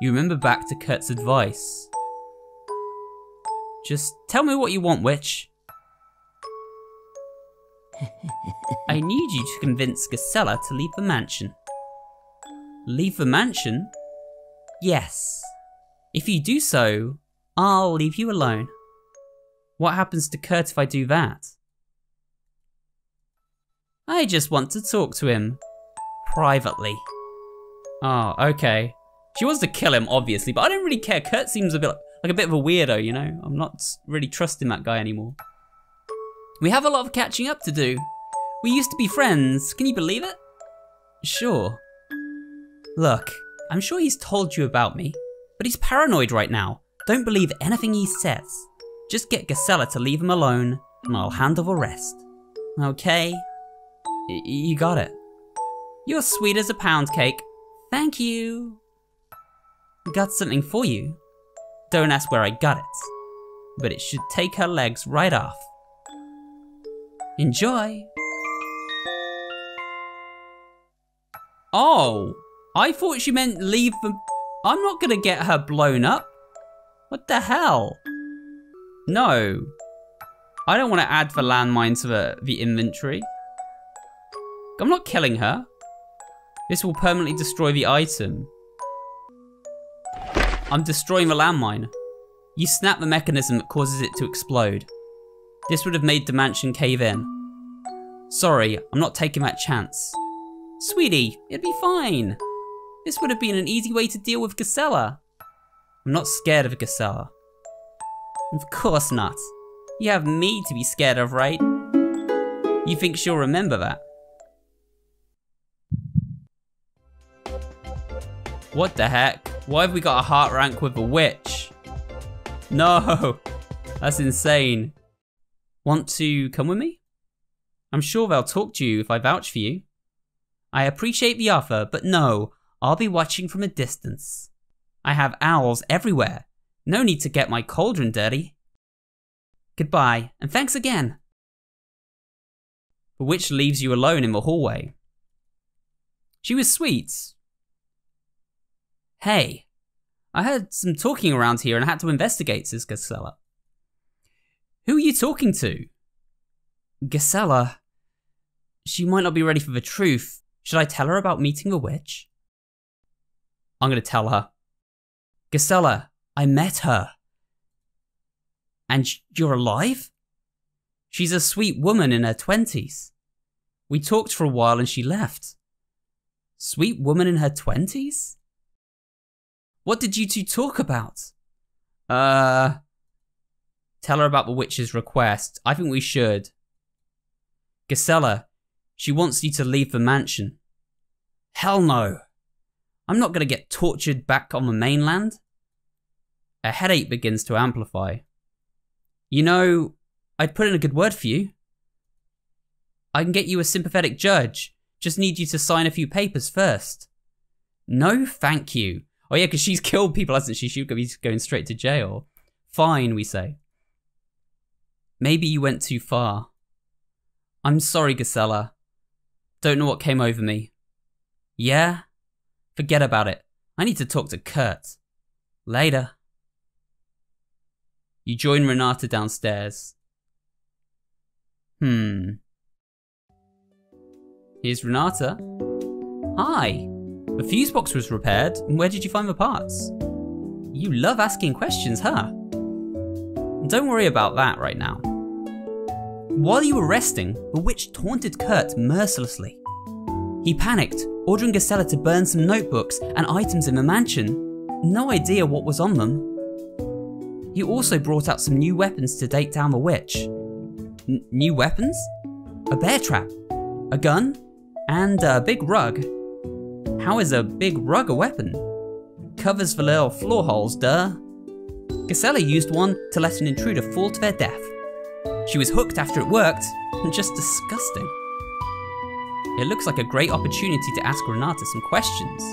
You remember back to Kurt's advice. Just tell me what you want, witch. I need you to convince Gisela to leave the mansion. Leave the mansion? Yes. If you do so, I'll leave you alone. What happens to Kurt if I do that? I just want to talk to him. Privately. Oh, okay. She wants to kill him, obviously, but I don't really care. Kurt seems a bit like a bit of a weirdo, you know? I'm not really trusting that guy anymore. We have a lot of catching up to do. We used to be friends, can you believe it? Sure. Look, I'm sure he's told you about me, but he's paranoid right now. Don't believe anything he says. Just get Gisela to leave him alone, and I'll handle the rest. Okay? You got it. You're sweet as a pound cake. Thank you. Got something for you. Don't ask where I got it, but it should take her legs right off. Enjoy. Oh, I thought she meant leave the... I'm not gonna get her blown up. What the hell? No. I don't want to add the landmine to the inventory. I'm not killing her. This will permanently destroy the item. I'm destroying the landmine. You snap the mechanism that causes it to explode. This would have made the mansion cave in. Sorry, I'm not taking that chance. Sweetie, it'd be fine. This would have been an easy way to deal with Gisela. I'm not scared of Gisela. Of course not. You have me to be scared of, right? You think she'll remember that? What the heck? Why have we got a heart rank with a witch? No, that's insane. Want to come with me? I'm sure they'll talk to you if I vouch for you. I appreciate the offer, but no, I'll be watching from a distance. I have owls everywhere. No need to get my cauldron dirty. Goodbye, and thanks again. The witch leaves you alone in the hallway. She was sweet. Hey, I heard some talking around here and I had to investigate, says Gisela. Who are you talking to? Gisela. She might not be ready for the truth. Should I tell her about meeting the witch? I'm gonna tell her. Gisela, I met her. And you're alive? She's a sweet woman in her 20s. We talked for a while and she left. Sweet woman in her 20s? What did you two talk about? Tell her about the witch's request. I think we should. Gisela, she wants you to leave the mansion. Hell no. I'm not gonna get tortured back on the mainland. A headache begins to amplify. You know, I'd put in a good word for you. I can get you a sympathetic judge. Just need you to sign a few papers first. No, thank you. Oh yeah, because she's killed people, hasn't she? She'd be going straight to jail. Fine, we say. Maybe you went too far. I'm sorry, Gisela. Don't know what came over me. Yeah? Forget about it. I need to talk to Kurt. Later. You join Renata downstairs. Here's Renata. Hi. The fuse box was repaired. Where did you find the parts? You love asking questions, huh? Don't worry about that right now. While you were resting, the witch taunted Kurt mercilessly. He panicked, ordering Gisela to burn some notebooks and items in the mansion. No idea what was on them. He also brought out some new weapons to take down the witch. New weapons? A bear trap, a gun, and a big rug. How is a big rug a weapon? Covers the little floor holes, duh. Gisela used one to let an intruder fall to their death. She was hooked after it worked, and just disgusting. It looks like a great opportunity to ask Renata some questions.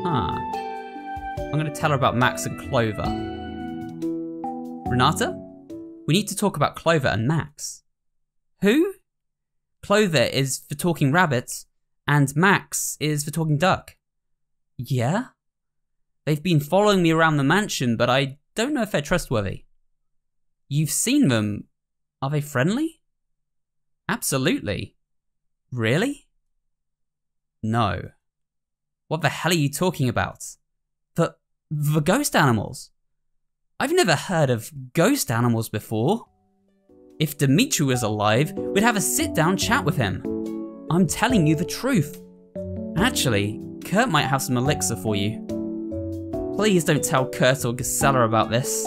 I'm gonna tell her about Max and Clover. Renata? We need to talk about Clover and Max. Who? Clover is for talking rabbits, and Max is for talking duck. Yeah? They've been following me around the mansion, but I don't know if they're trustworthy. You've seen them. Are they friendly? Absolutely. Really? No. What the hell are you talking about? The ghost animals? I've never heard of ghost animals before. If Dimitri was alive, we'd have a sit-down chat with him. I'm telling you the truth. Actually, Kurt might have some elixir for you. Please don't tell Kurt or Gisela about this.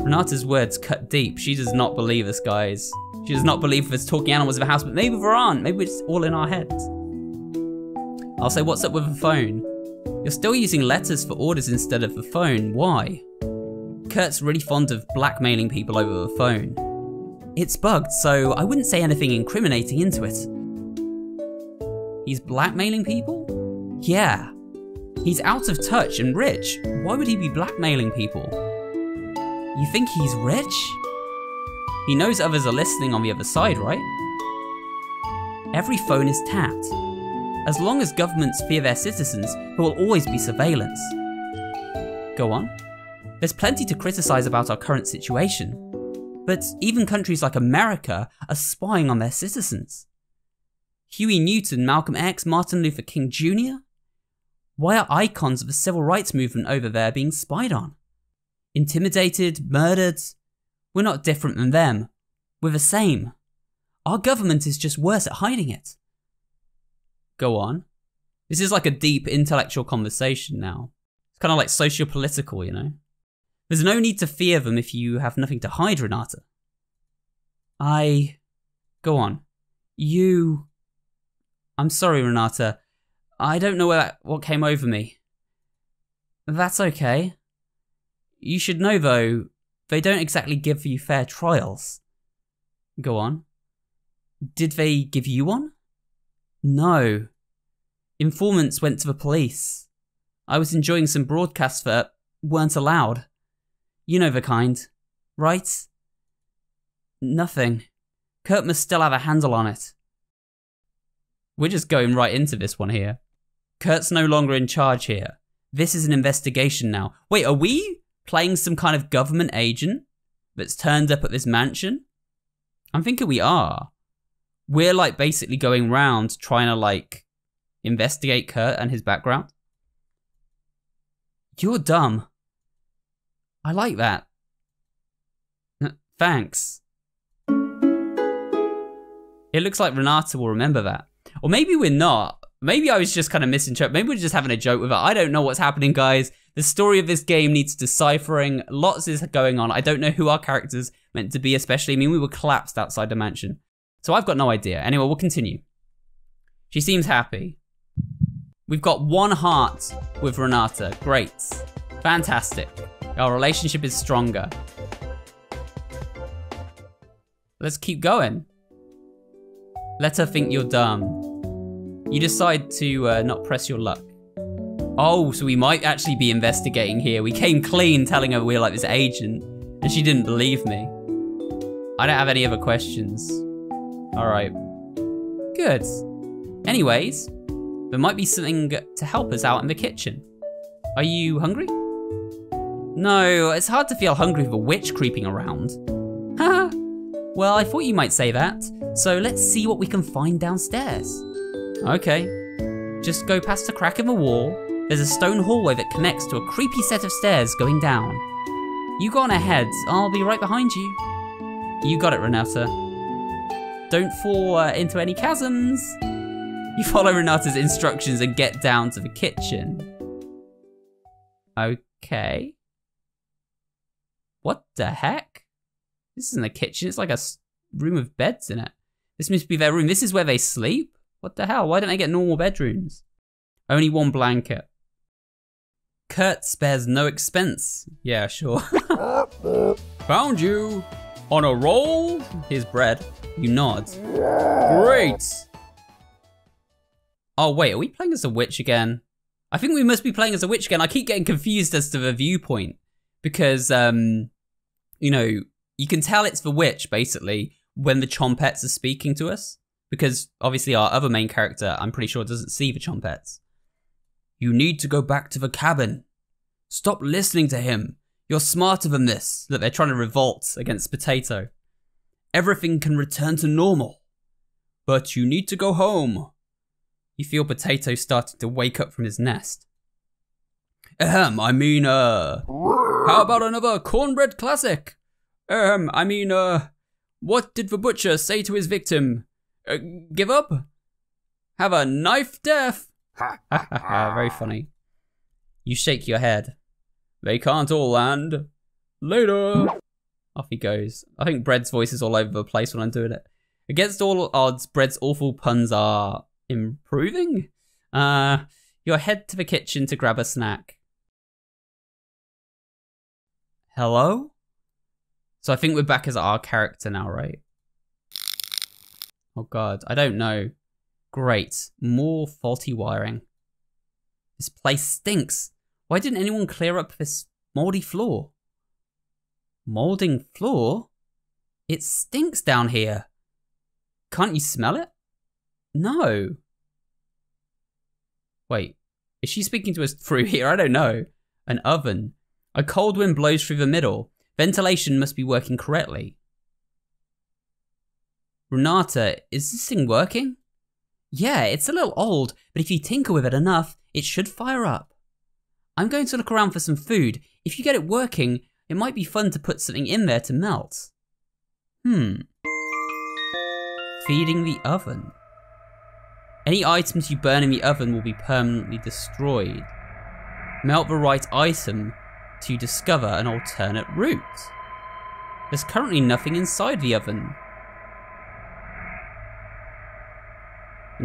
Renata's words cut deep. She does not believe this, guys. She does not believe there's talking animals in the house, but maybe there aren't. Maybe it's all in our heads. I'll say, what's up with the phone? You're still using letters for orders instead of the phone. Why? Kurt's really fond of blackmailing people over the phone. It's bugged, so I wouldn't say anything incriminating into it. He's blackmailing people? Yeah. He's out of touch and rich. Why would he be blackmailing people? You think he's rich? He knows others are listening on the other side, right? Every phone is tapped. As long as governments fear their citizens, there will always be surveillance. Go on. There's plenty to criticize about our current situation. But even countries like America are spying on their citizens. Huey Newton, Malcolm X, Martin Luther King Jr.? Why are icons of the civil rights movement over there being spied on? Intimidated, murdered? We're not different than them. We're the same. Our government is just worse at hiding it. Go on. This is like a deep intellectual conversation now. It's kind of like socio-political, you know? There's no need to fear them if you have nothing to hide, Renata. I Go on. I'm sorry, Renata. I don't know what came over me. That's okay. You should know, though, they don't exactly give you fair trials. Go on. Did they give you one? No. Informants went to the police. I was enjoying some broadcasts that weren't allowed. You know the kind, right? Nothing. Kurt must still have a handle on it. We're just going right into this one here. Kurt's no longer in charge here. This is an investigation now. Wait, are we playing some kind of government agent that's turned up at this mansion? I'm thinking we are. We're like basically going around trying to like investigate Kurt and his background. You're dumb. I like that. Thanks. It looks like Renata will remember that. Or maybe we're not. Maybe I was just kind of misinterpreting. Maybe we're just having a joke with her. I don't know what's happening, guys. The story of this game needs deciphering. Lots is going on. I don't know who our character's meant to be, especially. I mean, we were collapsed outside the mansion. So I've got no idea. Anyway, we'll continue. She seems happy. We've got 1 heart with Renata. Great. Fantastic. Our relationship is stronger. Let's keep going. Let her think you're dumb. You decide to not press your luck. Oh, so we might actually be investigating here. We came clean telling her we're like this agent, and she didn't believe me. I don't have any other questions. All right. Good. Anyways, there might be something to help us out in the kitchen. Are you hungry? No, it's hard to feel hungry with a witch creeping around. Haha. Well, I thought you might say that. So let's see what we can find downstairs. Okay. Just go past the crack in the wall. There's a stone hallway that connects to a creepy set of stairs going down. You go on ahead. I'll be right behind you. You got it, Renata. Don't fall into any chasms. You follow Renata's instructions and get down to the kitchen. Okay. What the heck? This isn't a kitchen, it's like a room with beds in it. This must be their room. This is where they sleep? What the hell? Why don't they get normal bedrooms? Only 1 blanket. Kurt spares no expense. Yeah, sure. Found you. On a roll? Here's bread. You nod. Great. Oh wait, are we playing as a witch again? I think we must be playing as a witch again. I keep getting confused as to the viewpoint. Because, you know, you can tell it's the witch, basically, when the chompettes are speaking to us. Because, obviously, our other main character, I'm pretty sure, doesn't see the chompettes. You need to go back to the cabin. Stop listening to him. You're smarter than this. Look, they're trying to revolt against Potato. Everything can return to normal. But you need to go home. You feel Potato starting to wake up from his nest. How about another cornbread classic? What did the butcher say to his victim? Give up? Have a knife death? Very funny. You shake your head. They can't all land. Later. Off he goes. I think Bread's voice is all over the place when I'm doing it. Against all odds, Bread's awful puns are improving. You head to the kitchen to grab a snack. Hello? So I think we're back as our character now, right? Oh god, I don't know. Great, more faulty wiring. This place stinks. Why didn't anyone clear up this moldy floor? Molding floor? It stinks down here. Can't you smell it? No. Wait, is she speaking to us through here? I don't know. An oven. A cold wind blows through the middle. Ventilation must be working correctly. Renata, is this thing working? Yeah, it's a little old, but if you tinker with it enough, it should fire up. I'm going to look around for some food. If you get it working, it might be fun to put something in there to melt. Feeding the oven. Any items you burn in the oven will be permanently destroyed. Melt the right item to discover an alternate route. There's currently nothing inside the oven.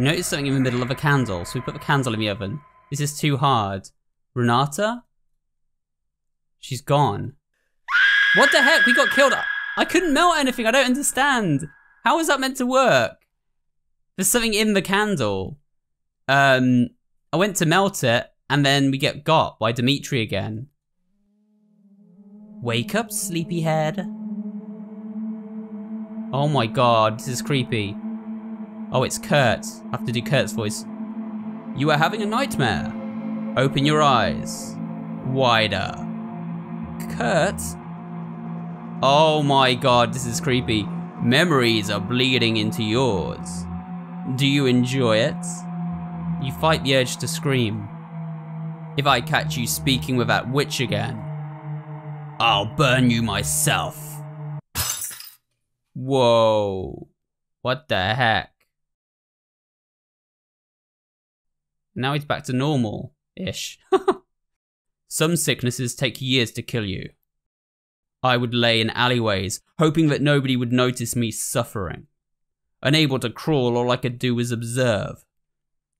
We noticed something in the middle of a candle, so we put the candle in the oven. This is too hard. Renata? She's gone. What the heck? We got killed. I couldn't melt anything. I don't understand. How is that meant to work? There's something in the candle. I went to melt it, and then we get got by Dimitri again. Wake up, sleepyhead. Oh my god, this is creepy. Oh, it's Kurt. I have to do Kurt's voice. You are having a nightmare. Open your eyes. Wider. Kurt? Oh my god, this is creepy. Memories are bleeding into yours. Do you enjoy it? You fight the urge to scream. If I catch you speaking with that witch again, I'll burn you myself. Whoa. What the heck? Now he's back to normal-ish. Some sicknesses take years to kill you. I would lay in alleyways, hoping that nobody would notice me suffering. Unable to crawl, all I could do was observe.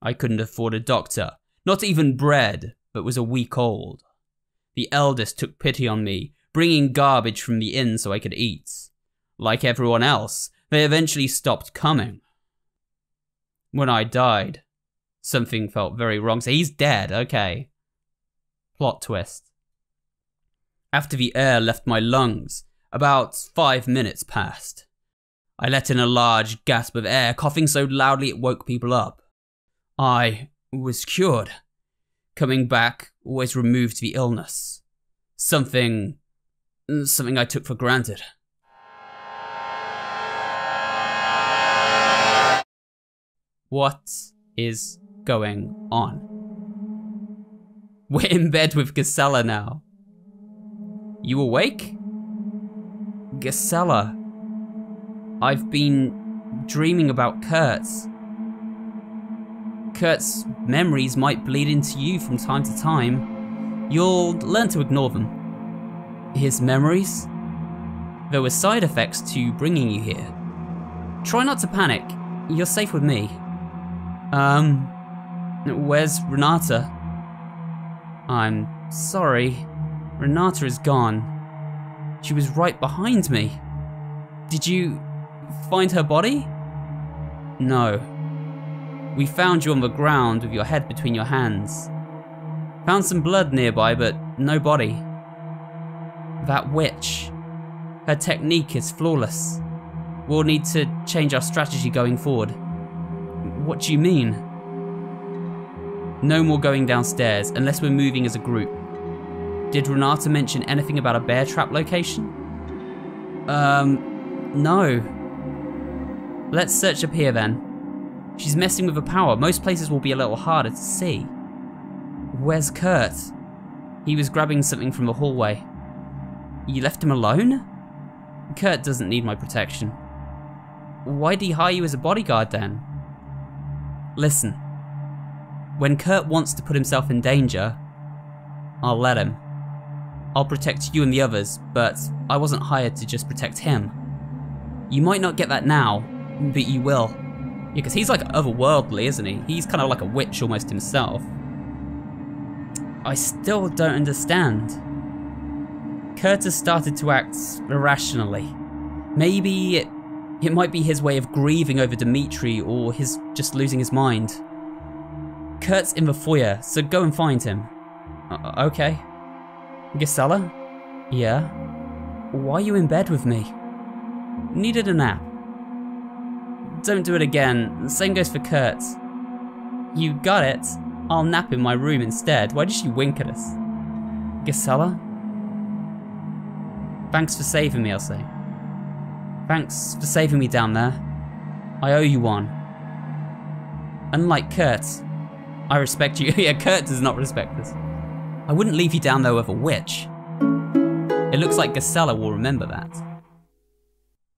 I couldn't afford a doctor, not even bread, but was a week old. The eldest took pity on me, bringing garbage from the inn so I could eat. Like everyone else, they eventually stopped coming. When I died, something felt very wrong. So he's dead, okay. Plot twist. After the air left my lungs, about 5 minutes passed. I let in a large gasp of air, coughing so loudly it woke people up. I was cured. Coming back always removed the illness. Something I took for granted. What is going on? We're in bed with Gisela now. You awake? Gisela. I've been dreaming about Kurt's. Kurt's memories might bleed into you from time to time. You'll learn to ignore them. His memories? There were side effects to bringing you here. Try not to panic. You're safe with me. Where's Renata? I'm sorry. Renata is gone. She was right behind me. Did you find her body? No. We found you on the ground with your head between your hands. Found some blood nearby, but no body. That witch. Her technique is flawless. We'll need to change our strategy going forward. What do you mean? No more going downstairs unless we're moving as a group. Did Renata mention anything about a bear trap location? No. Let's search up here then. She's messing with the power. Most places will be a little harder to see. Where's Kurt? He was grabbing something from the hallway. You left him alone? Kurt doesn't need my protection. Why'd he hire you as a bodyguard then? Listen. When Kurt wants to put himself in danger, I'll let him. I'll protect you and the others, but I wasn't hired to just protect him. You might not get that now, but you will. Yeah, because he's like otherworldly, isn't he? He's kind of like a witch almost himself. I still don't understand. Kurt has started to act irrationally. Maybe it might be his way of grieving over Dimitri or his just losing his mind. Kurt's in the foyer, so go and find him. Okay. Gisela? Yeah? Why are you in bed with me? Needed a nap. Don't do it again. The same goes for Kurt. You got it. I'll nap in my room instead. Why did she wink at us? Gisela? Thanks for saving me, I'll say. Thanks for saving me down there. I owe you one. Unlike Kurt, I respect you. Yeah, Kurt does not respect us. I wouldn't leave you down there with a witch. It looks like Gisela will remember that.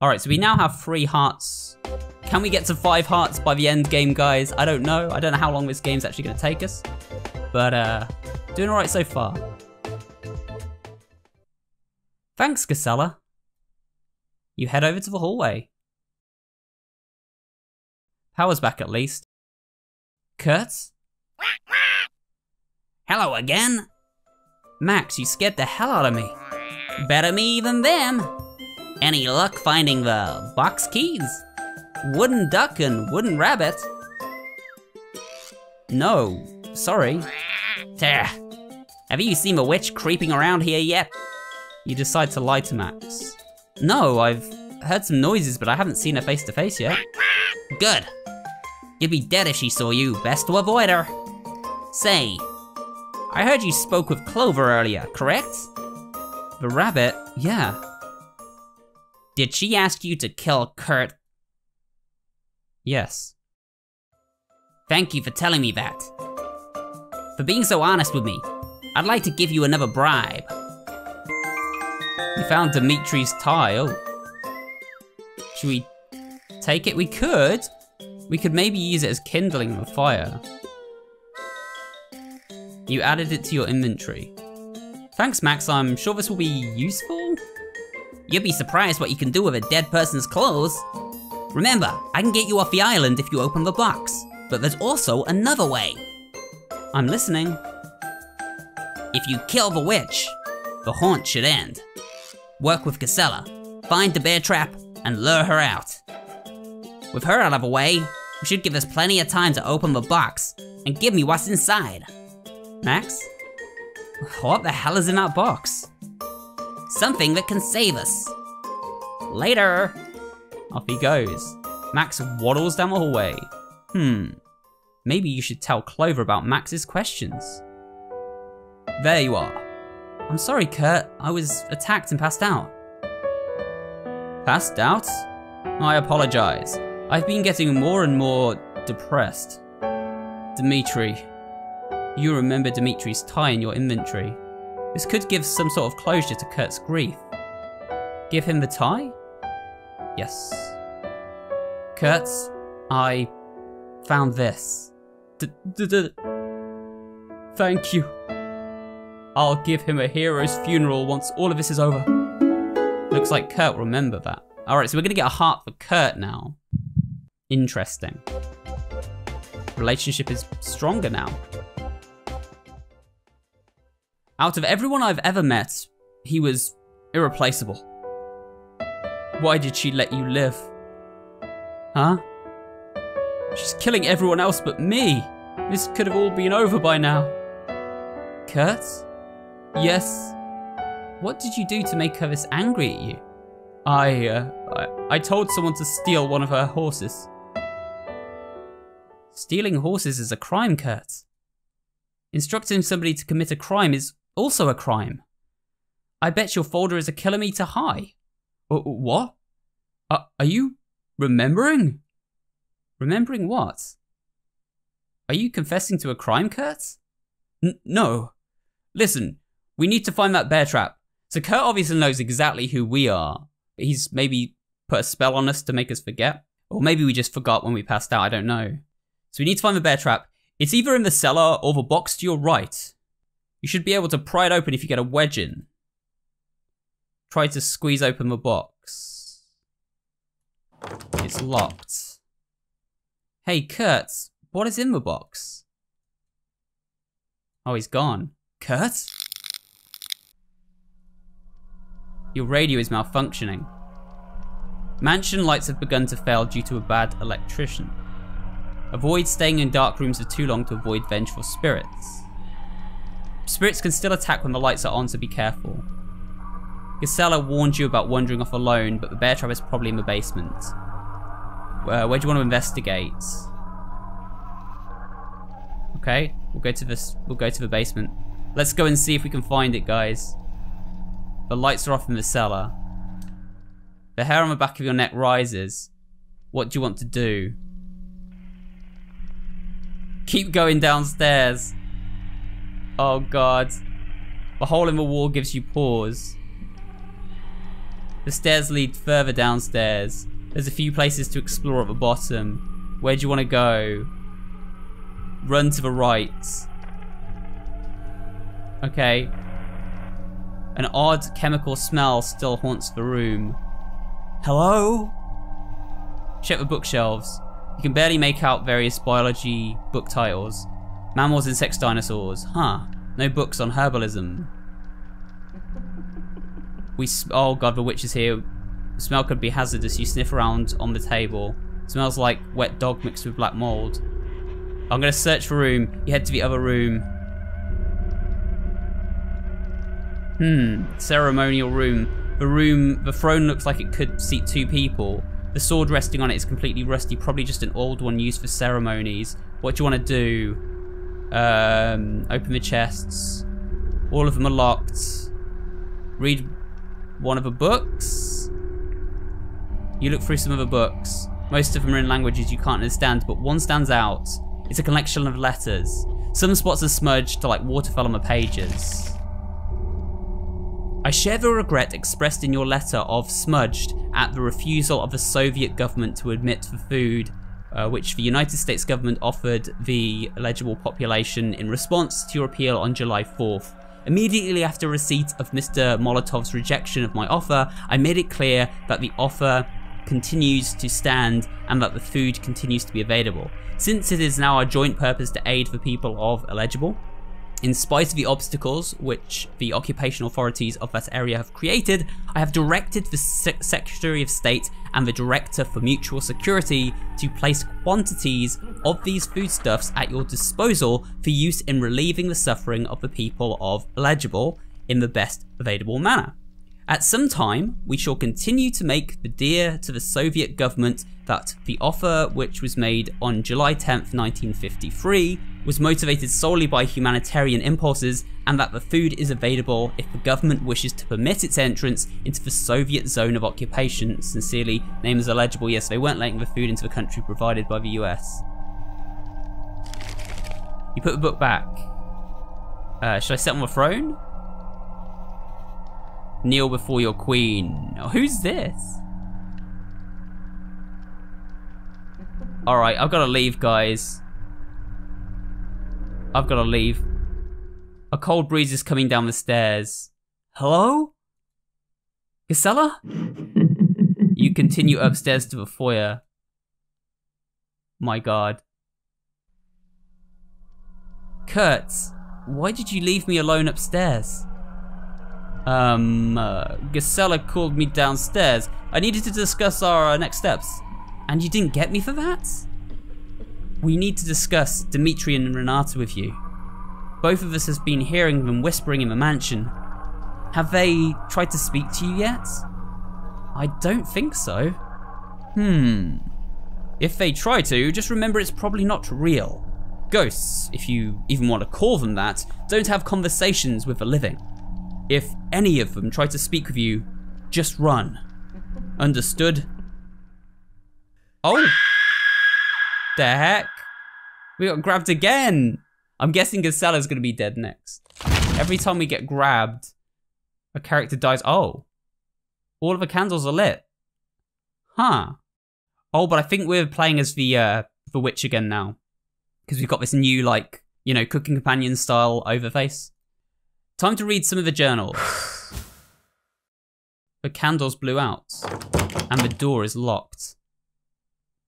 Alright, so we now have 3 hearts. Can we get to 5 hearts by the end game, guys? I don't know. I don't know how long this game's actually going to take us. But, doing alright so far. Thanks, Gisela. You head over to the hallway. Power's back at least. Kurt? Hello again. Max, you scared the hell out of me. Better me than them. Any luck finding the box keys? Wooden duck and wooden rabbit? No, sorry. Have you seen a witch creeping around here yet? You decide to lie to Max. No, I've heard some noises, but I haven't seen her face to face yet. Good. You'd be dead if she saw you. Best to avoid her. Say, I heard you spoke with Clover earlier, correct? The rabbit? Yeah. Did she ask you to kill Kurt? Yes. Thank you for telling me that. For being so honest with me, I'd like to give you another bribe. We found Dimitri's tie. Oh. Should we take it? We could. We could maybe use it as kindling on a fire. You added it to your inventory. Thanks, Max. I'm sure this will be useful. You'd be surprised what you can do with a dead person's clothes. Remember, I can get you off the island if you open the box. But there's also another way. I'm listening. If you kill the witch, the haunt should end. Work with Casella, find the bear trap, and lure her out. With her out of the way, we should give us plenty of time to open the box and give me what's inside. Max? What the hell is in that box? Something that can save us. Later. Off he goes. Max waddles down the hallway. Maybe you should tell Clover about Max's questions. There you are. I'm sorry, Kurt. I was attacked and passed out. Passed out? I apologize. I've been getting more and more depressed. Dimitri. You remember Dimitri's tie in your inventory. This could give some sort of closure to Kurt's grief. Give him the tie? Yes. Kurt, I found this. Thank you. I'll give him a hero's funeral once all of this is over. Looks like Kurt will remember that. Alright, so we're gonna get a heart for Kurt now. Interesting. Relationship is stronger now. Out of everyone I've ever met, he was irreplaceable. Why did she let you live? Huh? She's killing everyone else but me. This could have all been over by now. Kurt? Yes? What did you do to make her this angry at you? I told someone to steal one of her horses. Stealing horses is a crime, Kurt. Instructing somebody to commit a crime is also a crime. I bet your folder is a kilometer high. What? Are you remembering? Remembering what? Are you confessing to a crime, Kurt? No. Listen, we need to find that bear trap. So Kurt obviously knows exactly who we are. But he's maybe put a spell on us to make us forget. Or maybe we just forgot when we passed out, I don't know. So we need to find the bear trap. It's either in the cellar or the box to your right. You should be able to pry it open if you get a wedge in. Try to squeeze open the box. It's locked. Hey, Kurt, what is in the box? Oh, he's gone. Kurt? Your radio is malfunctioning. Mansion lights have begun to fail due to a bad electrician. Avoid staying in dark rooms for too long to avoid vengeful spirits. Spirits can still attack when the lights are on, so be careful. Gisela warned you about wandering off alone, but the bear trap is probably in the basement. Where do you want to investigate? Okay, we'll go to the basement. Let's go and see if we can find it, guys. The lights are off in the cellar. The hair on the back of your neck rises. What do you want to do? Keep going downstairs. Oh god. The hole in the wall gives you pause. The stairs lead further downstairs. There's a few places to explore at the bottom. Where do you want to go? Run to the right. Okay. An odd chemical smell still haunts the room. Hello? Check the bookshelves. You can barely make out various biology book titles. Mammals, insects, dinosaurs. Huh. No books on herbalism. Oh god, the witch is here. The smell could be hazardous. You sniff around on the table. Smells like wet dog mixed with black mold. I'm gonna search for room. You head to the other room. Ceremonial room. The throne looks like it could seat 2 people. The sword resting on it is completely rusty, probably just an old one used for ceremonies. What do you want to do? Open the chests. All of them are locked. Read one of the books. You look through some of the books. Most of them are in languages you can't understand, but one stands out. It's a collection of letters. Some spots are smudged to like waterfall on the pages. I share the regret expressed in your letter of smudged at the refusal of the Soviet government to admit the food which the United States government offered the eligible population in response to your appeal on July 4th. Immediately after receipt of Mr. Molotov's rejection of my offer, I made it clear that the offer continues to stand and that the food continues to be available. Since it is now our joint purpose to aid the people of eligible, in spite of the obstacles which the occupation authorities of that area have created, I have directed the Secretary of State and the Director for Mutual Security to place quantities of these foodstuffs at your disposal for use in relieving the suffering of the people of eligible in the best available manner. At some time, we shall continue to make the dear to the Soviet government that the offer which was made on July 10th, 1953 was motivated solely by humanitarian impulses, and that the food is available if the government wishes to permit its entrance into the Soviet zone of occupation. Sincerely, name as eligible. Yes, they weren't letting the food into the country provided by the US. You put the book back. Should I sit on the throne? Kneel before your queen. Oh, who's this? Alright, I've got to leave, guys. I've got to leave. A cold breeze is coming down the stairs. Hello? Gisela? You continue upstairs to the foyer. My god. Kurt, why did you leave me alone upstairs? Gisela called me downstairs. I needed to discuss our next steps. And you didn't get me for that? We need to discuss Dmitri and Renata with you. Both of us have been hearing them whispering in the mansion. Have they tried to speak to you yet? I don't think so. If they try to, just remember it's probably not real. Ghosts, if you even want to call them that, don't have conversations with the living. If any of them try to speak with you, just run. Understood? Oh! The heck? We got grabbed again! I'm guessing Gisela's gonna be dead next. Every time we get grabbed, a character dies. Oh. All of the candles are lit. Huh. Oh, but I think we're playing as the witch again now. Because we've got this new, like, you know, cooking companion style overface. Time to read some of the journals. The candles blew out, and the door is locked.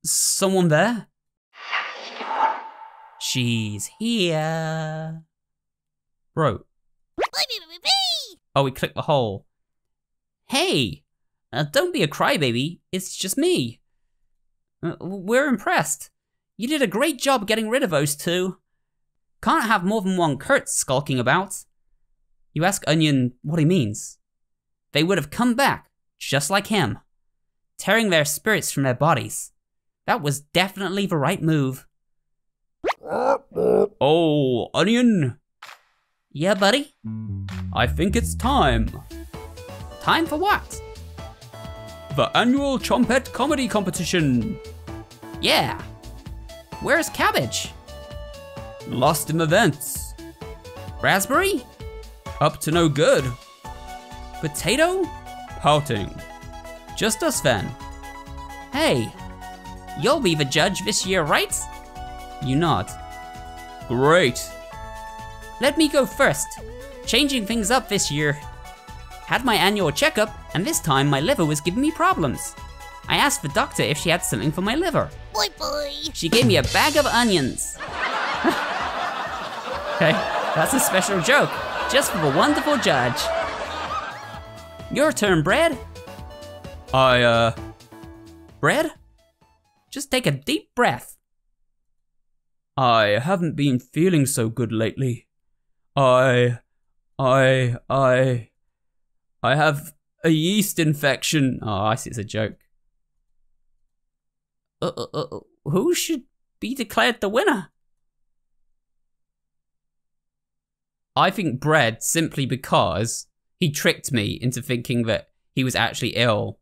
Someone there? She's here. Bro. Oh, we clicked the hole. Hey, don't be a crybaby. It's just me. We're impressed. You did a great job getting rid of those two. Can't have more than one Kurt skulking about. You ask Onion what he means. They would have come back, just like him, tearing their spirits from their bodies. That was definitely the right move. Oh, Onion. Yeah, buddy? I think it's time. Time for what? The annual Chompette Comedy Competition. Yeah. Where's Cabbage? Lost in the vents. Raspberry? Up to no good. Potato? Pouting. Just us then. Hey, you'll be the judge this year, right? You nod. Great. Let me go first. Changing things up this year. Had my annual checkup, and this time my liver was giving me problems. I asked the doctor if she had something for my liver. Boy, boy. She gave me a bag of onions. Okay, that's a special joke, just for the wonderful judge. Your turn, Bread. Bread? Just take a deep breath. I haven't been feeling so good lately. I have a yeast infection. Oh, I see, it's a joke. Who should be declared the winner? I think Bread, simply because he tricked me into thinking that he was actually ill,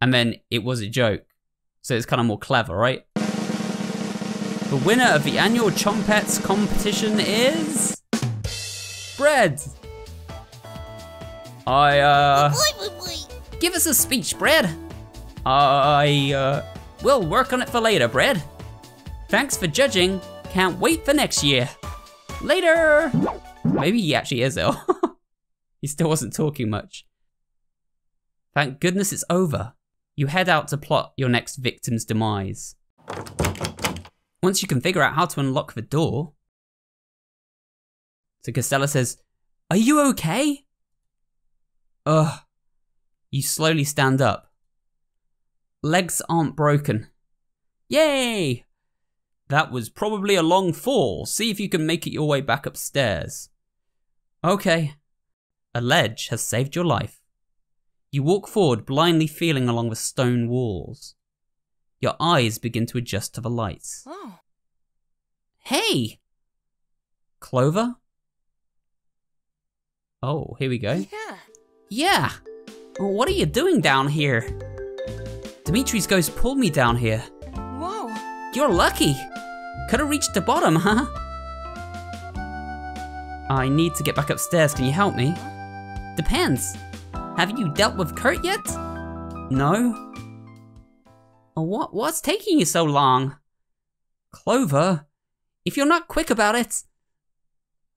and then it was a joke. So it's kind of more clever, right? The winner of the annual Chompets competition is... Bread! Give us a speech, Bread! We'll work on it for later, Bread. Thanks for judging. Can't wait for next year. Later! Maybe he actually is ill. He still wasn't talking much. Thank goodness it's over. You head out to plot your next victim's demise. Once you can figure out how to unlock the door... So Casella says, "Are you okay?" Ugh. You slowly stand up. Legs aren't broken. Yay! That was probably a long fall. See if you can make it your way back upstairs. Okay. A ledge has saved your life. You walk forward, blindly feeling along the stone walls. Your eyes begin to adjust to the lights. Oh. Hey! Clover? Oh, here we go. Yeah. Yeah! Well, what are you doing down here? Dimitri's ghost pulled me down here. Whoa. You're lucky. Could have reached the bottom, huh? I need to get back upstairs. Can you help me? Depends. Have you dealt with Kurt yet? No. What's taking you so long? Clover, if you're not quick about it,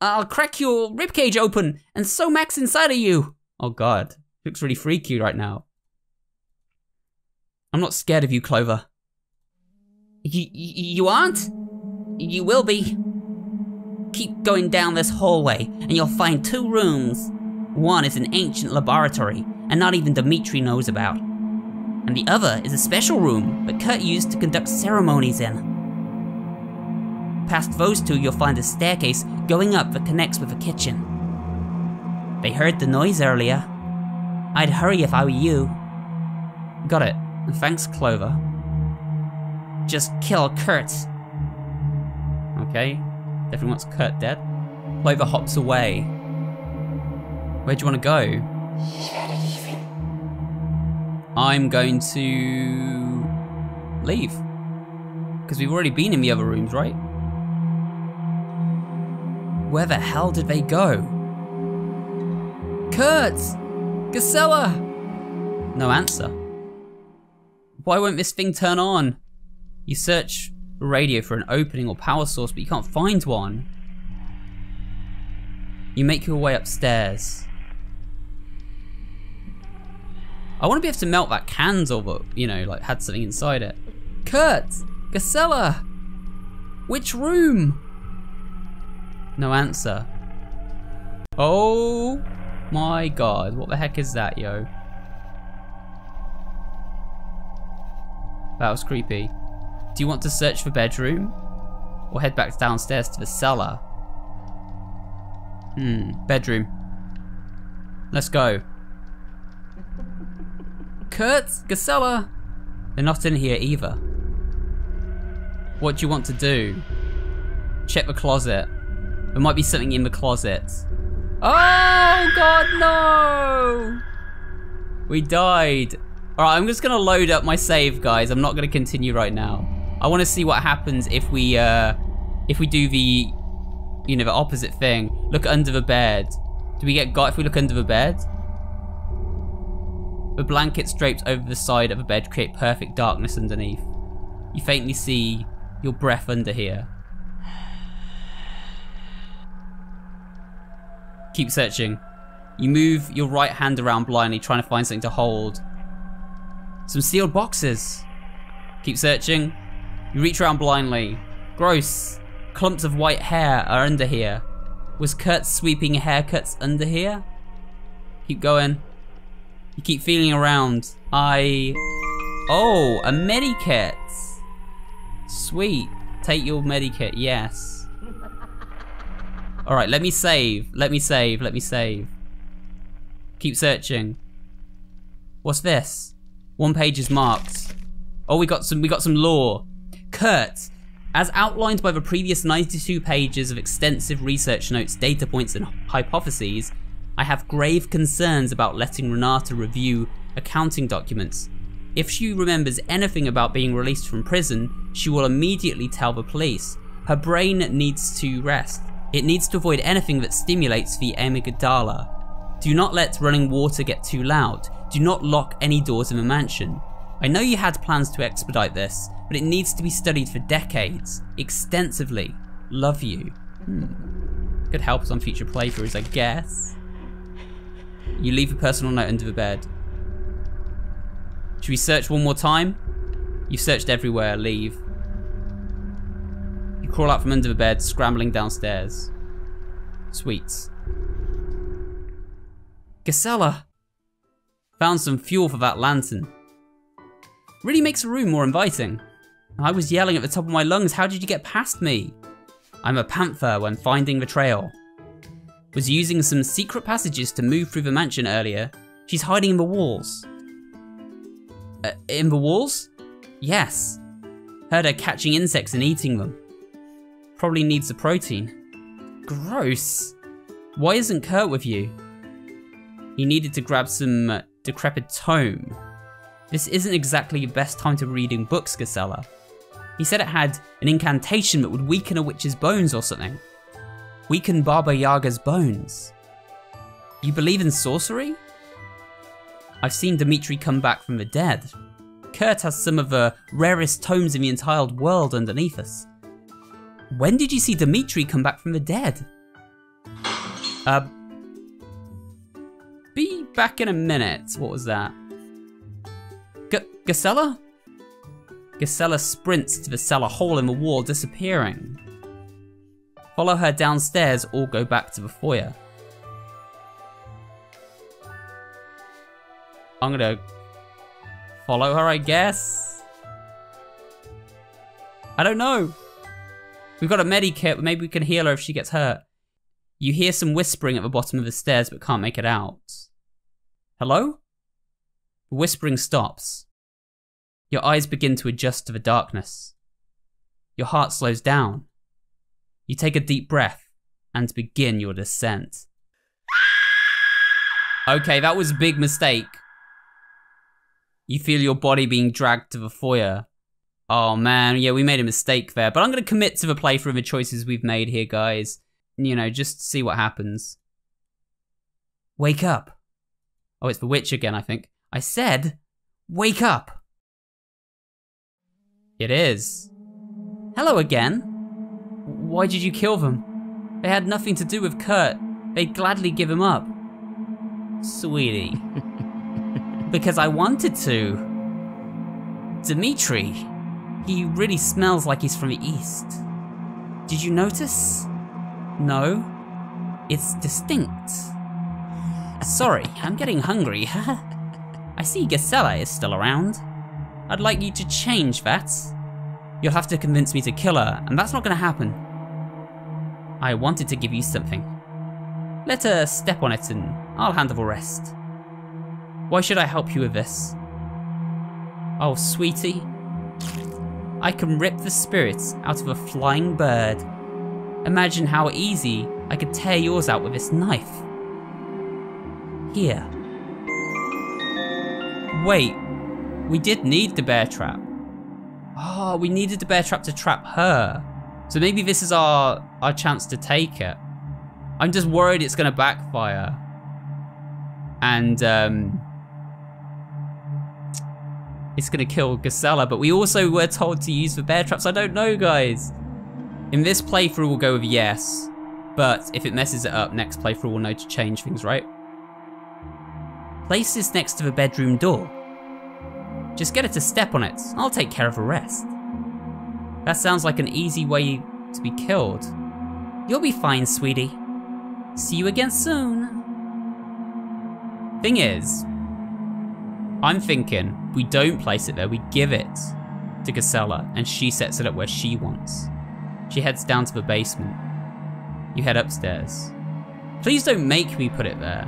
I'll crack your ribcage open and sew Max inside of you. Oh God, looks really freaky right now. I'm not scared of you, Clover. You aren't? You will be. Keep going down this hallway and you'll find 2 rooms. One is an ancient laboratory and not even Dimitri knows about. And the other is a special room that Kurt used to conduct ceremonies in. Past those 2 you'll find a staircase going up that connects with the kitchen. They heard the noise earlier. I'd hurry if I were you. Got it. Thanks, Clover. Just kill Kurt. Okay. Definitely wants Kurt dead. Clover hops away. Where do you want to go? I'm going to leave. Because we've already been in the other rooms, right? Where the hell did they go? Kurt! Casella! No answer. Why won't this thing turn on? You search the radio for an opening or power source, but you can't find one. You make your way upstairs. I want to be able to melt that candle that, you know, like had something inside it. Kurt! Casella! Which room? No answer. Oh my God, what the heck is that, yo? That was creepy. Do you want to search for bedroom? Or head back downstairs to the cellar? Bedroom. Let's go. Kurt, Casella. They're not in here either. What do you want to do? Check the closet. There might be something in the closet. Oh God, no! We died. All right, I'm just gonna load up my save, guys. I'm not gonna continue right now. I want to see what happens if we do the, you know, the opposite thing. Look under the bed. Do we get got if we look under the bed? The blankets draped over the side of the bed create perfect darkness underneath. You faintly see your breath under here. Keep searching. You move your right hand around blindly, trying to find something to hold. Some sealed boxes. Keep searching. You reach around blindly. Gross. Clumps of white hair are under here. Was Kurt sweeping haircuts under here? Keep going. You keep feeling around. Oh, a medikit. Sweet. Take your medikit, yes. Alright, let me save. Let me save. Let me save. Keep searching. What's this? One page is marked. Oh, we got some lore. Kurt, as outlined by the previous 92 pages of extensive research notes, data points, and hypotheses, I have grave concerns about letting Renata review accounting documents. If she remembers anything about being released from prison, she will immediately tell the police. Her brain needs to rest. It needs to avoid anything that stimulates the amygdala. Do not let running water get too loud. Do not lock any doors in the mansion. I know you had plans to expedite this, but it needs to be studied for decades, extensively. Love you. Could help us on future playthroughs, I guess. You leave a personal note under the bed. Should we search one more time? You've searched everywhere, leave. You crawl out from under the bed, scrambling downstairs. Sweets. Gisela! Found some fuel for that lantern. Really makes the room more inviting. I was yelling at the top of my lungs, how did you get past me? I'm a panther when finding the trail. Was using some secret passages to move through the mansion earlier. She's hiding in the walls. In the walls? Yes. Heard her catching insects and eating them. Probably needs the protein. Gross. Why isn't Kurt with you? He needed to grab some decrepit tome. This isn't exactly the best time to be reading books, Gisela. He said it had an incantation that would weaken a witch's bones or something. Weaken Baba Yaga's bones. You believe in sorcery? I've seen Dimitri come back from the dead. Kurt has some of the rarest tomes in the entire world underneath us. When did you see Dimitri come back from the dead? Be back in a minute. What was that? Gisela? Gisela sprints to the cellar hole in the wall, disappearing. Follow her downstairs or go back to the foyer. I'm gonna follow her, I guess. I don't know. We've got a medikit, but maybe we can heal her if she gets hurt. You hear some whispering at the bottom of the stairs, but can't make it out. Hello? The whispering stops. Your eyes begin to adjust to the darkness. Your heart slows down. You take a deep breath and begin your descent. Okay, that was a big mistake. You feel your body being dragged to the foyer. Oh man, yeah, we made a mistake there, but I'm gonna commit to the playthrough and the choices we've made here, guys. You know, just see what happens. Wake up. Oh, it's the witch again, I think. I said, wake up. It is. Hello again. Why did you kill them? They had nothing to do with Kurt. They'd gladly give him up. Sweetie. Because I wanted to. Dimitri. He really smells like he's from the east. Did you notice? No. It's distinct. Sorry, I'm getting hungry. I see Gisela is still around. I'd like you to change that. You'll have to convince me to kill her, and that's not gonna happen. I wanted to give you something. Let her step on it and I'll handle the rest. Why should I help you with this? Oh, sweetie. I can rip the spirits out of a flying bird. Imagine how easy I could tear yours out with this knife. Here. Wait, we did need the bear trap. Oh, we needed the bear trap to trap her. So maybe this is our chance to take it. I'm just worried it's gonna backfire. And it's gonna kill Gisela, but we also were told to use the bear traps. I don't know, guys. In this playthrough, we'll go with yes. But if it messes it up, next playthrough we'll know to change things, right? Place this next to the bedroom door. Just get her to step on it. I'll take care of the rest. That sounds like an easy way to be killed. You'll be fine, sweetie. See you again soon. Thing is, I'm thinking we don't place it there, we give it to Gisela and she sets it up where she wants. She heads down to the basement. You head upstairs. Please don't make me put it there.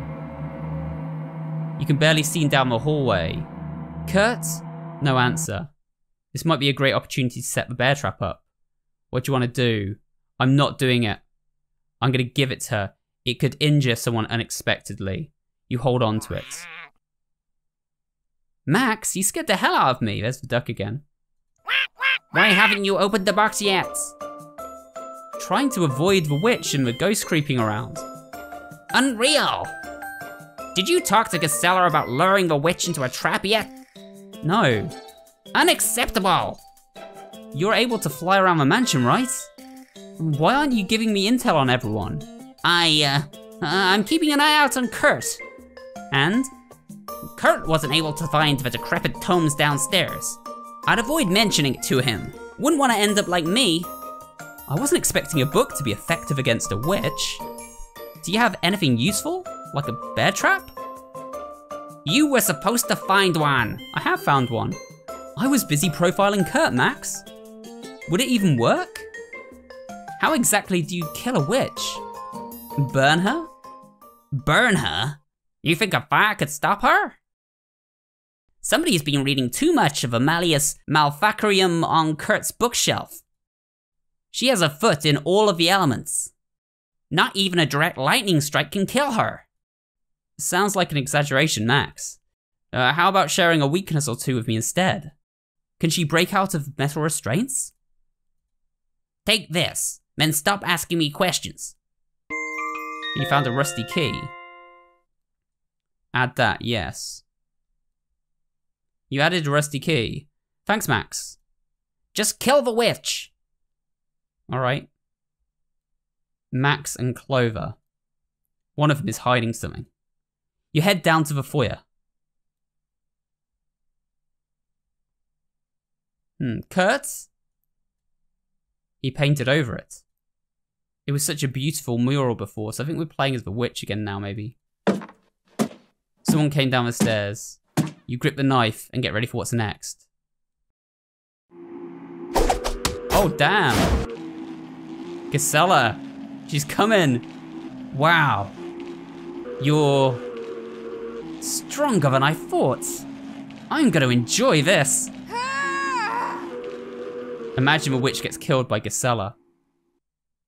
You can barely see down the hallway. Kurt? No answer. This might be a great opportunity to set the bear trap up. What do you want to do? I'm not doing it. I'm gonna give it to her. It could injure someone unexpectedly. You hold on to it. Max, you scared the hell out of me. There's the duck again. Why haven't you opened the box yet? Trying to avoid the witch and the ghost creeping around. Unreal! Did you talk to Gisela about luring the witch into a trap yet? No. Unacceptable! You're able to fly around the mansion, right? Why aren't you giving me intel on everyone? I'm keeping an eye out on Kurt. And? Kurt wasn't able to find the decrepit tomes downstairs. I'd avoid mentioning it to him. Wouldn't want to end up like me. I wasn't expecting a book to be effective against a witch. Do you have anything useful? Like a bear trap? You were supposed to find one. I have found one. I was busy profiling Kurt, Max. Would it even work? How exactly do you kill a witch? Burn her? Burn her? You think a fire could stop her? Somebody's been reading too much of a Malleus Maleficarum on Kurt's bookshelf. She has a foot in all of the elements. Not even a direct lightning strike can kill her. Sounds like an exaggeration, Max. How about sharing a weakness or two with me instead? Can she break out of metal restraints? Take this, then stop asking me questions. You found a rusty key. Add that, yes. You added a rusty key. Thanks, Max. Just kill the witch. All right. Max and Clover. One of them is hiding something. You head down to the foyer. Kurt? He painted over it. It was such a beautiful mural before, so I think we're playing as the witch again now, maybe. Someone came down the stairs. You grip the knife and get ready for what's next. Oh, damn. Gisela. She's coming. Wow. You're stronger than I thought. I'm gonna enjoy this. Imagine a witch gets killed by Gisela.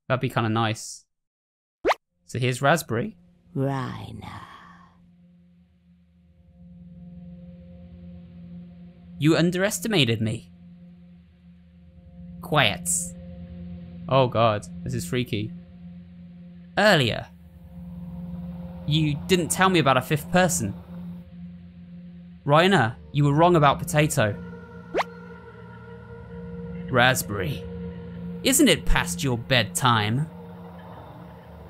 That'd be kind of nice. So here's Raspberry. Raina. You underestimated me. Quiet. Oh god, this is freaky. Earlier, you didn't tell me about a fifth person. Raina, you were wrong about Potato. Raspberry, isn't it past your bedtime?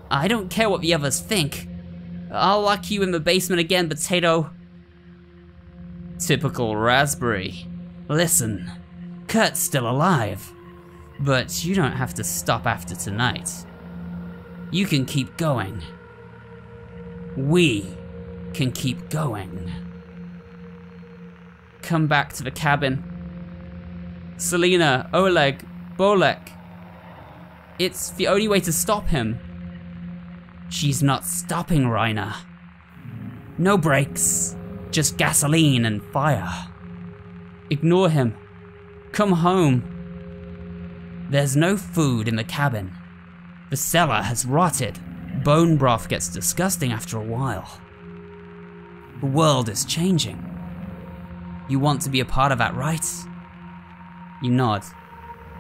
I don't care what the others think. I'll lock you in the basement again, Potato. Typical Raspberry. Listen, Kurt's still alive, but you don't have to stop after tonight. You can keep going. We can keep going. Come back to the cabin. Selena, Oleg, Bolek. It's the only way to stop him. She's not stopping, Raina. No brakes, just gasoline and fire. Ignore him. Come home. There's no food in the cabin. The cellar has rotted. Bone broth gets disgusting after a while. The world is changing. You want to be a part of that, right? You nod.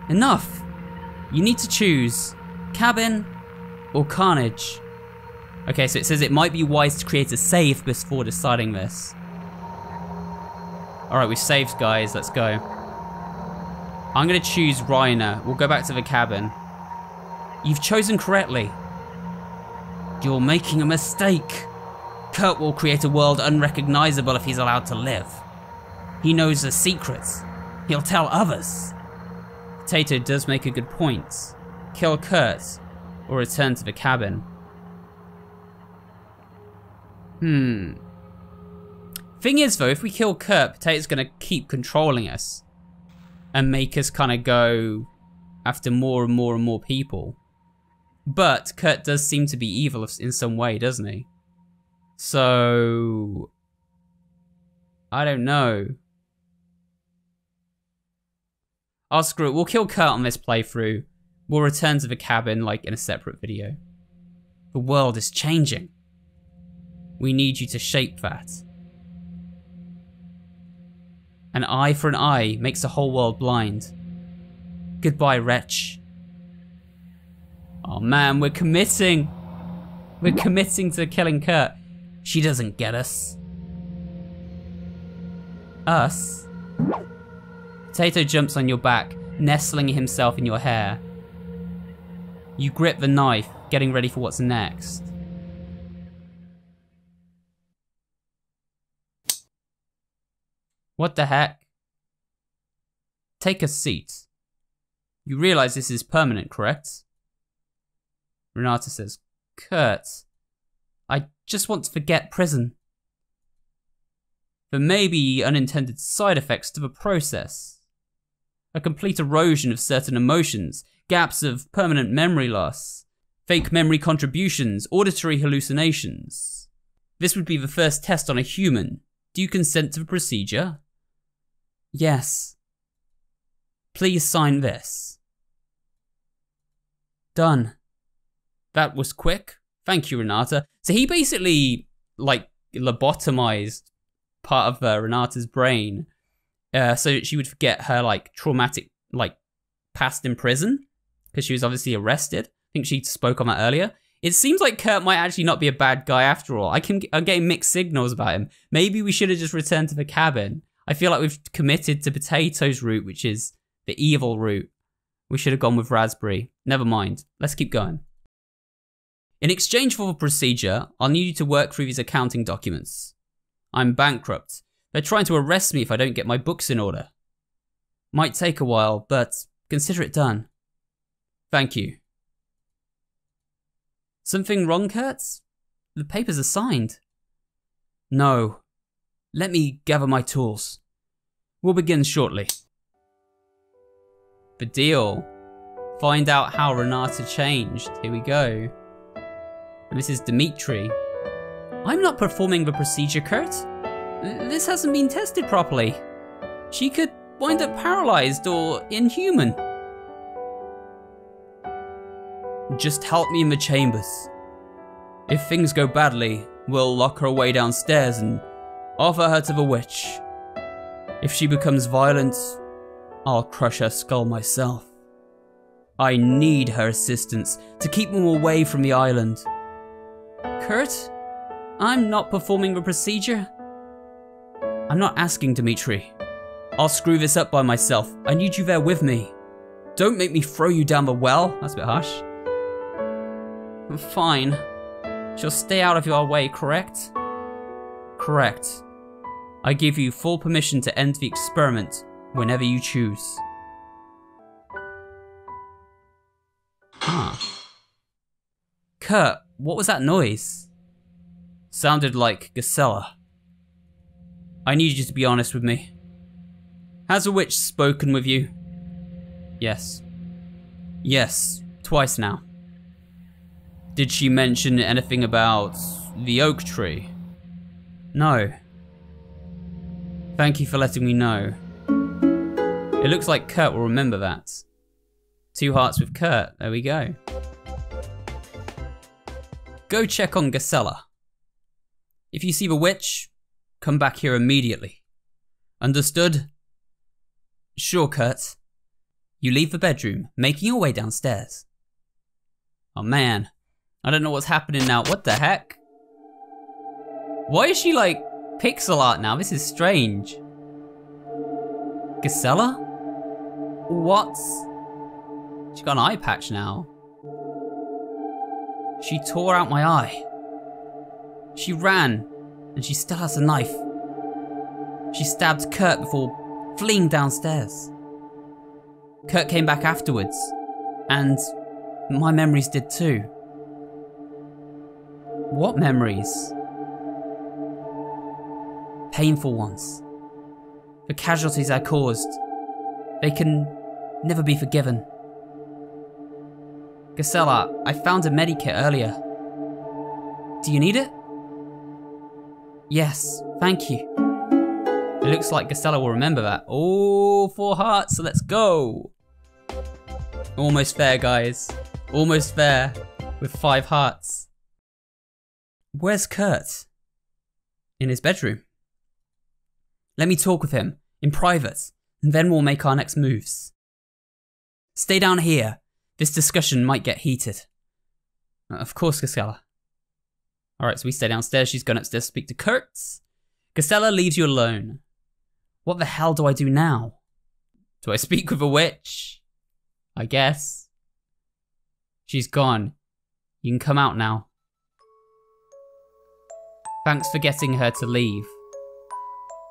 Enough! You need to choose cabin or carnage. Okay, so it says it might be wise to create a save before deciding this. Alright, we've saved, guys. Let's go. I'm gonna choose Raina. We'll go back to the cabin. You've chosen correctly. You're making a mistake. Kurt will create a world unrecognizable if he's allowed to live. He knows the secrets. He'll tell others. Potato does make a good point. Kill Kurt or return to the cabin. Thing is though, if we kill Kurt, Potato's gonna keep controlling us and make us kind of go after more and more and more people. But Kurt does seem to be evil in some way, doesn't he? So I don't know. Oh, screw it. We'll kill Kurt on this playthrough. We'll return to the cabin like in a separate video. The world is changing. We need you to shape that. An eye for an eye makes the whole world blind. Goodbye, wretch. Oh man, we're committing. We're committing to killing Kurt. She doesn't get us. Us? Potato jumps on your back, nestling himself in your hair. You grip the knife, getting ready for what's next. What the heck? Take a seat. You realize this is permanent, correct? Renata says, Kurt, I just want to forget prison. There may be unintended side effects to the process. A complete erosion of certain emotions, gaps of permanent memory loss, fake memory contributions, auditory hallucinations. This would be the first test on a human. Do you consent to the procedure? Yes. Please sign this. Done. That was quick. Thank you, Renata. So he basically, like, lobotomized part of Renata's brain so that she would forget her, like, traumatic, like, past in prison, because she was obviously arrested. I think she spoke on that earlier. It seems like Kurt might actually not be a bad guy after all. I'm getting mixed signals about him. Maybe we should have just returned to the cabin. I feel like we've committed to Potato's route, which is the evil route. We should have gone with Raspberry. Never mind. Let's keep going. In exchange for the procedure, I'll need you to work through these accounting documents. I'm bankrupt. They're trying to arrest me if I don't get my books in order. Might take a while, but consider it done. Thank you. Something wrong, Kurt? The papers are signed. No. Let me gather my tools. We'll begin shortly. The deal. Find out how Renata changed. Here we go. And this is Dimitri. I'm not performing the procedure, Kurt. This hasn't been tested properly. She could wind up paralyzed or inhuman. Just help me in the chambers. If things go badly, we'll lock her away downstairs and offer her to the witch. If she becomes violent, I'll crush her skull myself. I need her assistance to keep them away from the island. Kurt, I'm not performing the procedure. I'm not asking, Dimitri. I'll screw this up by myself. I need you there with me. Don't make me throw you down the well. That's a bit harsh. Fine. She'll stay out of your way, correct? Correct. I give you full permission to end the experiment whenever you choose. Huh. Kurt, what was that noise? Sounded like Gisela. I need you to be honest with me. Has a witch spoken with you? Yes. Yes, twice now. Did she mention anything about the oak tree? No. Thank you for letting me know. It looks like Kurt will remember that. 2 hearts with Kurt, there we go. Go check on Gisela. If you see the witch, come back here immediately. Understood? Sure, Kurt. You leave the bedroom, making your way downstairs. Oh man, I don't know what's happening now. What the heck? Why is she like pixel art now? This is strange. Gisela? What? She's got an eye patch now. She tore out my eye. She ran, and she still has a knife. She stabbed Kurt before fleeing downstairs. Kurt came back afterwards, and my memories did too. What memories? Painful ones. The casualties I caused. They can never be forgiven. Gisela, I found a medikit earlier. Do you need it? Yes, thank you. It looks like Gisela will remember that. Oh, 4 hearts, so let's go. Almost there, guys. Almost there with 5 hearts. Where's Kurt? In his bedroom. Let me talk with him in private, and then we'll make our next moves. Stay down here. This discussion might get heated. Of course, Gisela. Alright, so we stay downstairs. She's gone upstairs to speak to Kurt. Gisela leaves you alone. What the hell do I do now? Do I speak with a witch? I guess. She's gone. You can come out now. Thanks for getting her to leave.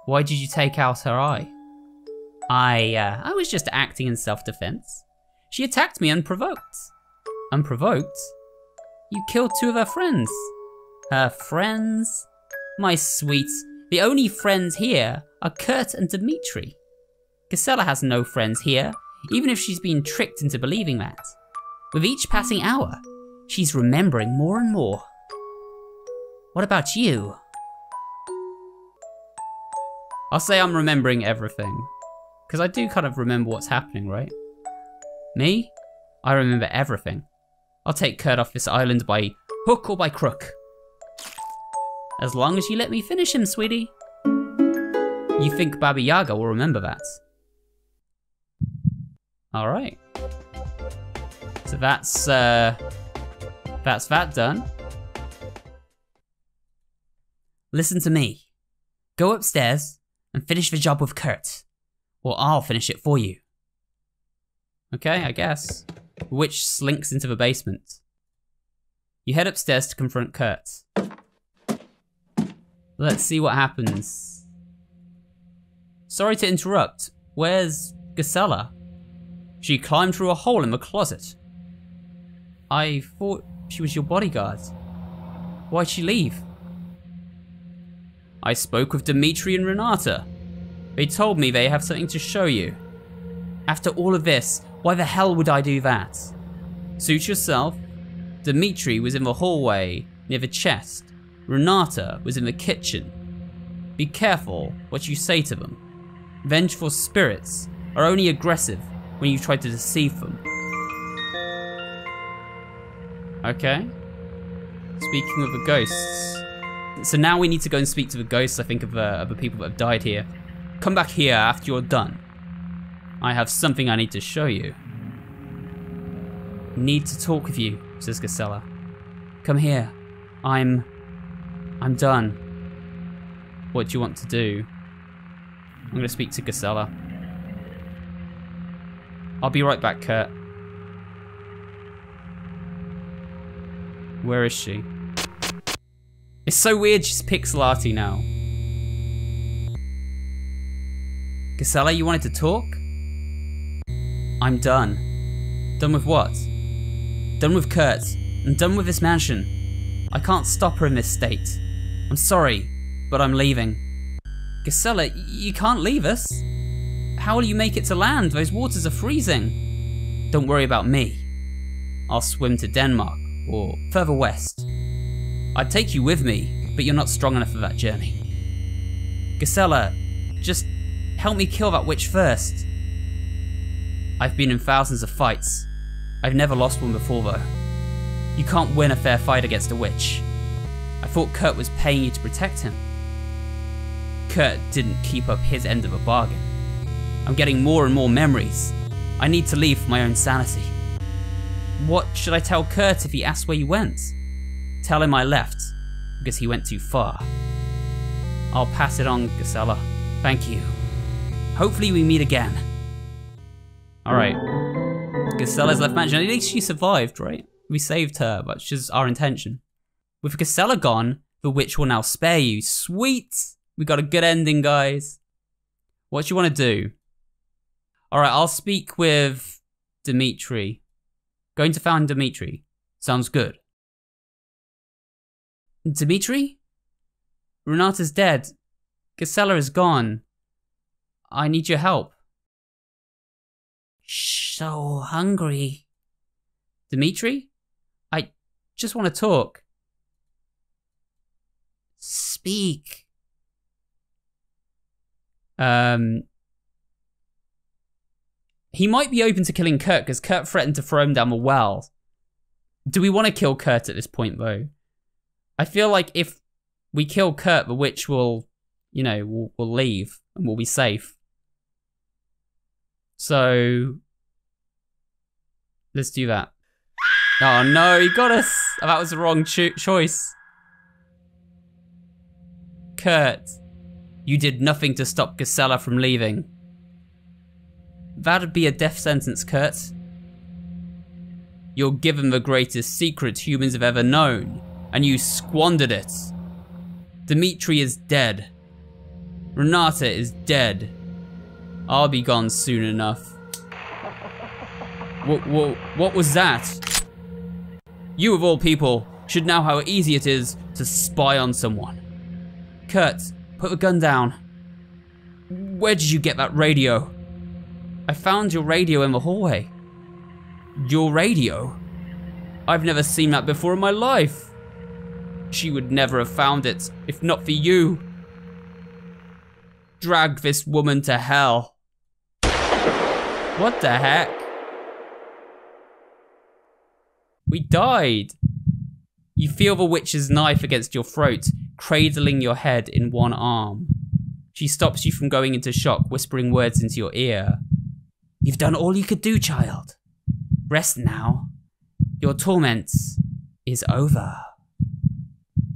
Why did you take out her eye? I was just acting in self-defense. She attacked me unprovoked. Unprovoked? You killed 2 of her friends. Her friends? My sweet, the only friends here are Kurt and Dimitri. Gisela has no friends here, even if she's been tricked into believing that. With each passing hour, she's remembering more and more. What about you? I'll say I'm remembering everything, because I do kind of remember what's happening, right? Me? I remember everything. I'll take Kurt off this island by hook or by crook. As long as you let me finish him, sweetie. You think Baba Yaga will remember that? Alright. So that's that done. Listen to me. Go upstairs and finish the job with Kurt, or I'll finish it for you. Okay, I guess. The witch slinks into the basement. You head upstairs to confront Kurt. Let's see what happens. Sorry to interrupt. Where's Gisela? She climbed through a hole in the closet. I thought she was your bodyguard. Why'd she leave? I spoke with Dimitri and Renata. They told me they have something to show you. After all of this, why the hell would I do that? Suit yourself. Dimitri was in the hallway near the chest. Renata was in the kitchen. Be careful what you say to them. Vengeful spirits are only aggressive when you try to deceive them. Okay. Speaking of the ghosts. So now we need to go and speak to the ghosts, I think, of the people that have died here. Come back here after you're done. I have something I need to show you. Need to talk with you, says Gisela. Come here. I'm done. What do you want to do? I'm gonna speak to Gisela. I'll be right back, Kurt. Where is she? It's so weird, she's pixel arty now. Gisela, you wanted to talk? I'm done. Done with what? Done with Kurt, and done with this mansion. I can't stop her in this state. I'm sorry, but I'm leaving. Gisela, you can't leave us. How will you make it to land? Those waters are freezing. Don't worry about me. I'll swim to Denmark, or further west. I'd take you with me, but you're not strong enough for that journey. Gisela, just help me kill that witch first. I've been in thousands of fights. I've never lost one before though. You can't win a fair fight against a witch. I thought Kurt was paying you to protect him. Kurt didn't keep up his end of a bargain. I'm getting more and more memories. I need to leave for my own sanity. What should I tell Kurt if he asks where you went? Tell him I left, because he went too far. I'll pass it on, Gisela. Thank you. Hopefully we meet again. Alright. Gisela's left mansion. At least she survived, right? We saved her, which is our intention. With Gisela gone, the witch will now spare you. Sweet! We got a good ending, guys. What do you want to do? Alright, I'll speak with Dimitri. Going to find Dimitri. Sounds good. Dimitri? Renata's dead. Gisela is gone. I need your help. So hungry. Dimitri? I just want to talk. Speak. He might be open to killing Kurt because Kurt threatened to throw him down the well. Do we want to kill Kurt at this point though? I feel like if we kill Kurt, the witch will, you know, will leave and we'll be safe. So let's do that. Oh no, he got us. That was the wrong choice. Kurt, you did nothing to stop Gisela from leaving. That'd be a death sentence, Kurt. You're given the greatest secret humans have ever known, and you squandered it. Dimitri is dead. Renata is dead. I'll be gone soon enough. What was that? You of all people should know how easy it is to spy on someone. Kurt, put the gun down. Where did you get that radio? I found your radio in the hallway. Your radio? I've never seen that before in my life. She would never have found it if not for you. Drag this woman to hell. What the heck? We died. You feel the witch's knife against your throat, cradling your head in one arm. She stops you from going into shock, whispering words into your ear. You've done all you could do, child. Rest now. Your torment is over.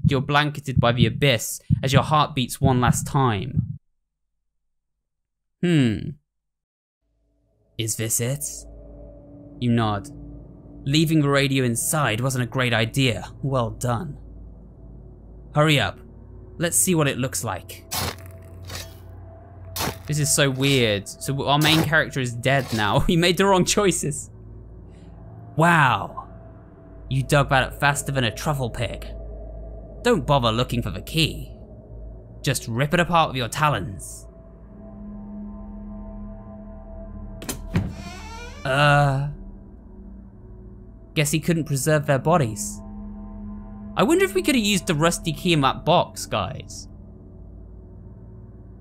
You're blanketed by the abyss as your heart beats one last time. Is this it? You nod. Leaving the radio inside wasn't a great idea. Well done. Hurry up. Let's see what it looks like. This is so weird. So our main character is dead now. We made the wrong choices. Wow. You dug that up faster than a truffle pig. Don't bother looking for the key. Just rip it apart with your talons. Guess he couldn't preserve their bodies. I wonder if we could have used the rusty key in that box, guys.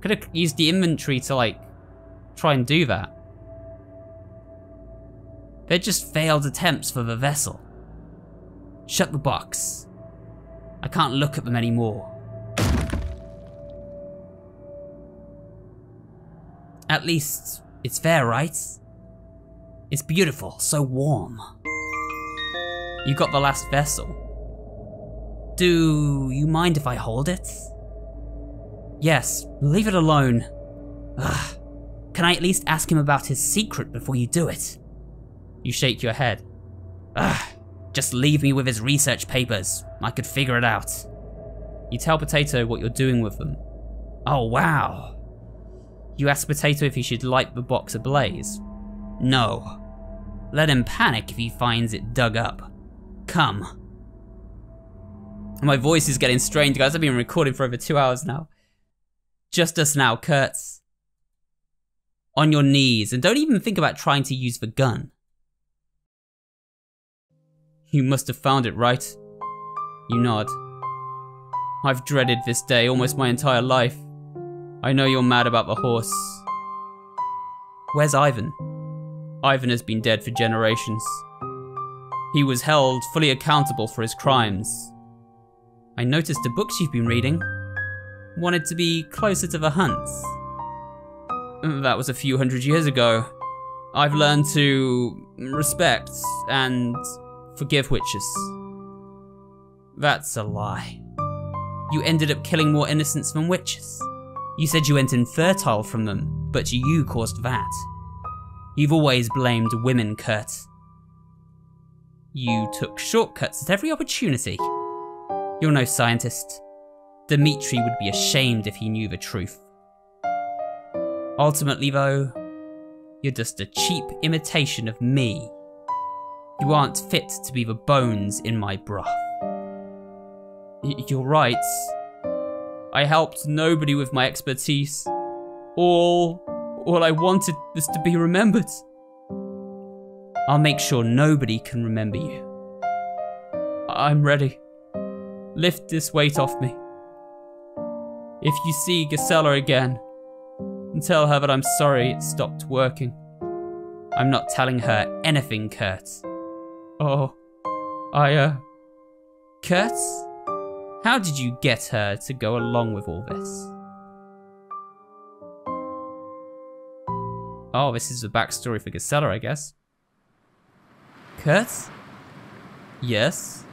Could have used the inventory to, like, try and do that. They're just failed attempts for the vessel. Shut the box. I can't look at them anymore. At least, it's fair, right? It's beautiful, so warm. You got the last vessel. Do you mind if I hold it? Yes, leave it alone. Ugh. Can I at least ask him about his secret before you do it? You shake your head. Ugh. Just leave me with his research papers. I could figure it out. You tell Potato what you're doing with them. Oh wow. You ask Potato if he should light the box ablaze. No. Let him panic if he finds it dug up. Come. My voice is getting strained, guys. I've been recording for over 2 hours now. Just us now, Kurtz. On your knees, and don't even think about trying to use the gun. You must have found it, right? You nod. I've dreaded this day almost my entire life. I know you're mad about the horse. Where's Ivan? Ivan has been dead for generations. He was held fully accountable for his crimes. I noticed the books you've been reading. Wanted to be closer to the hunts. That was a few hundred years ago. I've learned to respect and forgive witches. That's a lie. You ended up killing more innocents than witches. You said you went infertile from them, but you caused that. You've always blamed women, Kurt. You took shortcuts at every opportunity. You're no scientist. Dimitri would be ashamed if he knew the truth. Ultimately though, You're just a cheap imitation of me. You aren't fit to be the bones in my broth. You're right. I helped nobody with my expertise. All I wanted was to be remembered. I'll make sure nobody can remember you. I'm ready. Lift this weight off me. If you see Gisela again, and tell her that I'm sorry it stopped working. I'm not telling her anything, Kurt. Oh, Kurt? How did you get her to go along with all this? Oh, this is the backstory for Gisela, I guess. Kurt? Yes?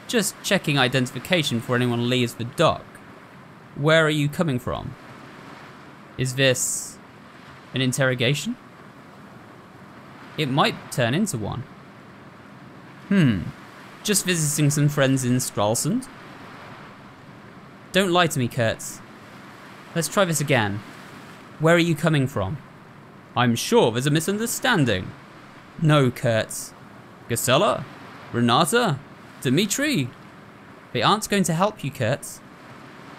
Just checking identification before anyone leaves the dock. Where are you coming from? Is this an interrogation? It might turn into one. Just visiting some friends in Stralsund? Don't lie to me, Kurt. Let's try this again. Where are you coming from? I'm sure there's a misunderstanding. No, Kurt. Gisela? Renata? Dmitri? They aren't going to help you, Kurt.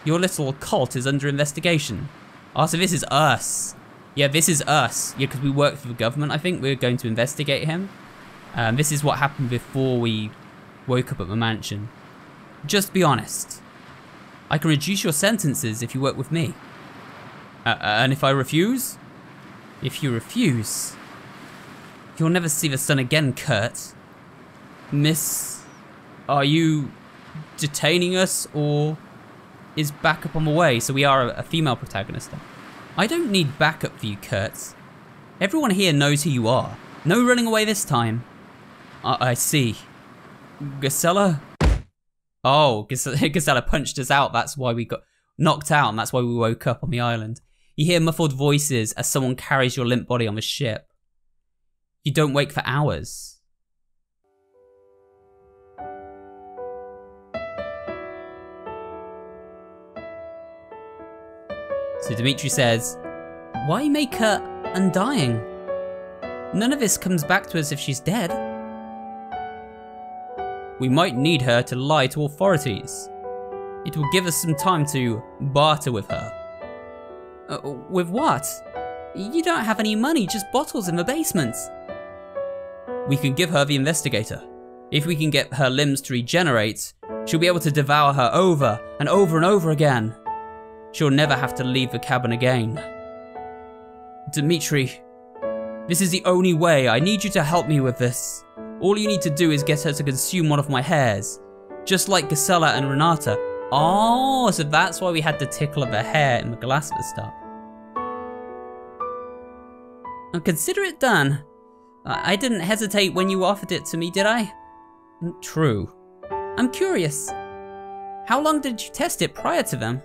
Your little cult is under investigation. Oh, so this is us. Yeah, this is us. Yeah, because we work for the government, I think. We're going to investigate him. This is what happened before we woke up at the mansion. Just be honest. I can reduce your sentences if you work with me. And if I refuse? If you refuse, you'll never see the sun again, Kurt. Miss, are you detaining us, or is backup on the way? So we are a female protagonist. I don't need backup for you, Kurt. Everyone here knows who you are. No running away this time. I see. Gisela? Oh, Gisela punched us out. That's why we got knocked out, and that's why we woke up on the island. You hear muffled voices as someone carries your limp body on the ship. You don't wake for hours. So Dmitri says, why make her undying? None of this comes back to us if she's dead. We might need her to lie to authorities. It will give us some time to barter with her. With what? You don't have any money, just bottles in the basement. We can give her the investigator. If we can get her limbs to regenerate, she'll be able to devour her over and over and over again. She'll never have to leave the cabin again. Dmitri, this is the only way. I need you to help me with this. All you need to do is get her to consume one of my hairs. Just like Gisela and Renata. Oh, so that's why we had to tickle of her hair in the glass at the start. And consider it done. I didn't hesitate when you offered it to me, did I? True. I'm curious. How long did you test it prior to them?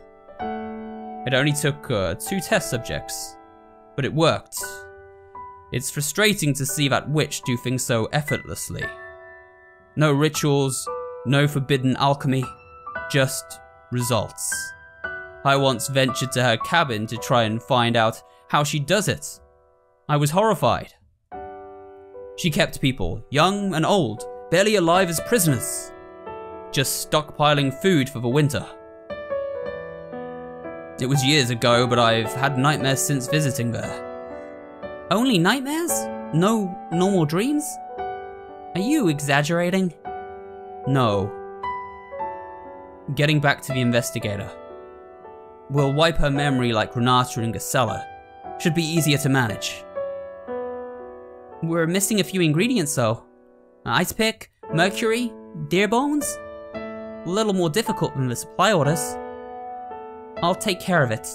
It only took 2 test subjects, but it worked. It's frustrating to see that witch do things so effortlessly. No rituals, no forbidden alchemy, just results. I once ventured to her cabin to try and find out how she does it. I was horrified. She kept people, young and old, barely alive as prisoners, just stockpiling food for the winter. It was years ago, but I've had nightmares since visiting there. Only nightmares? No normal dreams? Are you exaggerating? No. Getting back to the investigator. We'll wipe her memory like Renata and Gisela. Should be easier to manage. We're missing a few ingredients though. Ice pick, mercury, deer bones? A little more difficult than the supply orders. I'll take care of it.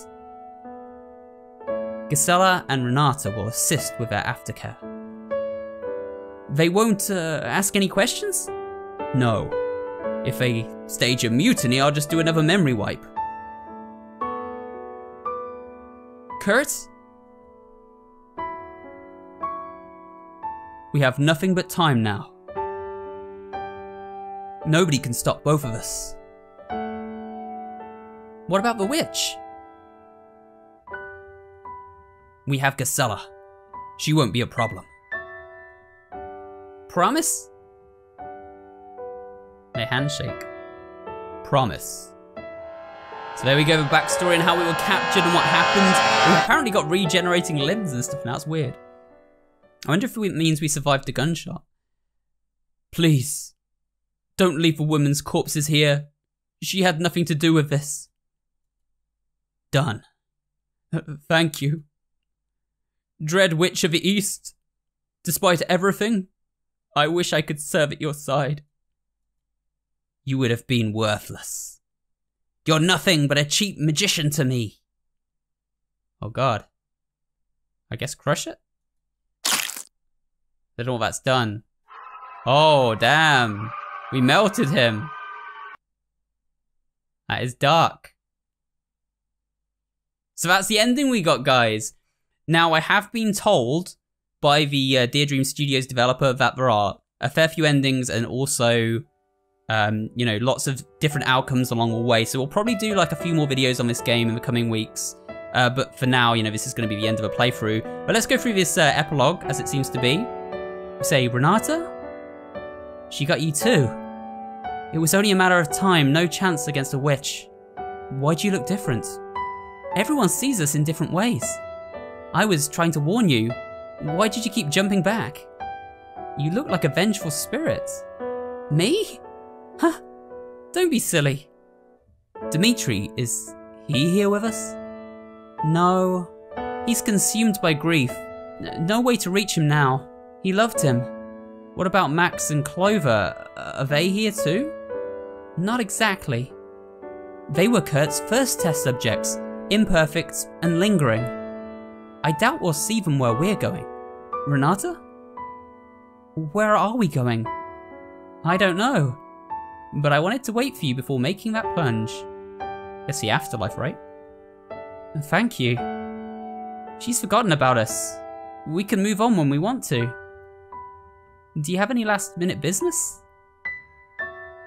Gisela and Renata will assist with their aftercare. They won't ask any questions? No. If they stage a mutiny, I'll just do another memory wipe. Kurt? We have nothing but time now. Nobody can stop both of us. What about the witch? We have Gisela. She won't be a problem. Promise? A handshake. Promise. So there we go, the backstory and how we were captured and what happened. We've apparently got regenerating limbs and stuff now, it's weird. I wonder if it means we survived the gunshot. Please, don't leave the woman's corpses here. She had nothing to do with this. Done. Thank you. Dread Witch of the East, despite everything, I wish I could serve at your side. You would have been worthless. You're nothing but a cheap magician to me. Oh god. I guess crush it? I don't know what that's done. Oh, damn. We melted him. That is dark. So that's the ending we got, guys. Now, I have been told by the Dear Dream Studios developer that there are a fair few endings and also, you know, lots of different outcomes along the way. So we'll probably do like a few more videos on this game in the coming weeks. But for now, you know, this is going to be the end of a playthrough. But let's go through this epilogue, as it seems to be. We say, Renata? She got you too. It was only a matter of time, no chance against a witch. Why'd you look different? Everyone sees us in different ways. I was trying to warn you. Why did you keep jumping back? You look like a vengeful spirit. Me? Huh? Don't be silly. Dimitri, is he here with us? No. He's consumed by grief. No way to reach him now. He loved him. What about Max and Clover? Are they here too? Not exactly. They were Kurt's first test subjects, imperfect and lingering. I doubt we'll see them where we're going. Renata? Where are we going? I don't know. But I wanted to wait for you before making that plunge. Guess the afterlife, right? Thank you. She's forgotten about us. We can move on when we want to. Do you have any last minute business?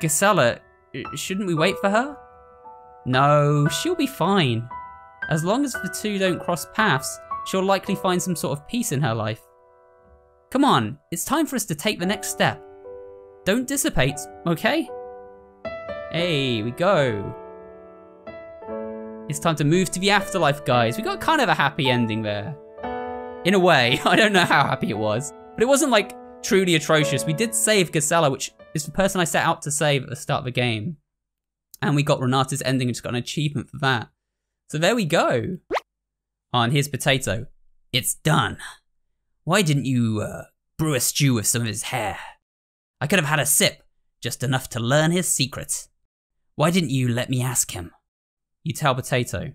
Gisela, shouldn't we wait for her? No, she'll be fine. As long as the two don't cross paths, she'll likely find some sort of peace in her life. Come on, it's time for us to take the next step. Don't dissipate, okay? Hey, we go. It's time to move to the afterlife, guys. We got kind of a happy ending there. In a way, I don't know how happy it was, but it wasn't like truly atrocious. We did save Gisela, which is the person I set out to save at the start of the game. And we got Renata's ending and just got an achievement for that. So there we go. Oh, and here's Potato. It's done. Why didn't you brew a stew with some of his hair? I could have had a sip, just enough to learn his secret. Why didn't you let me ask him? You tell Potato.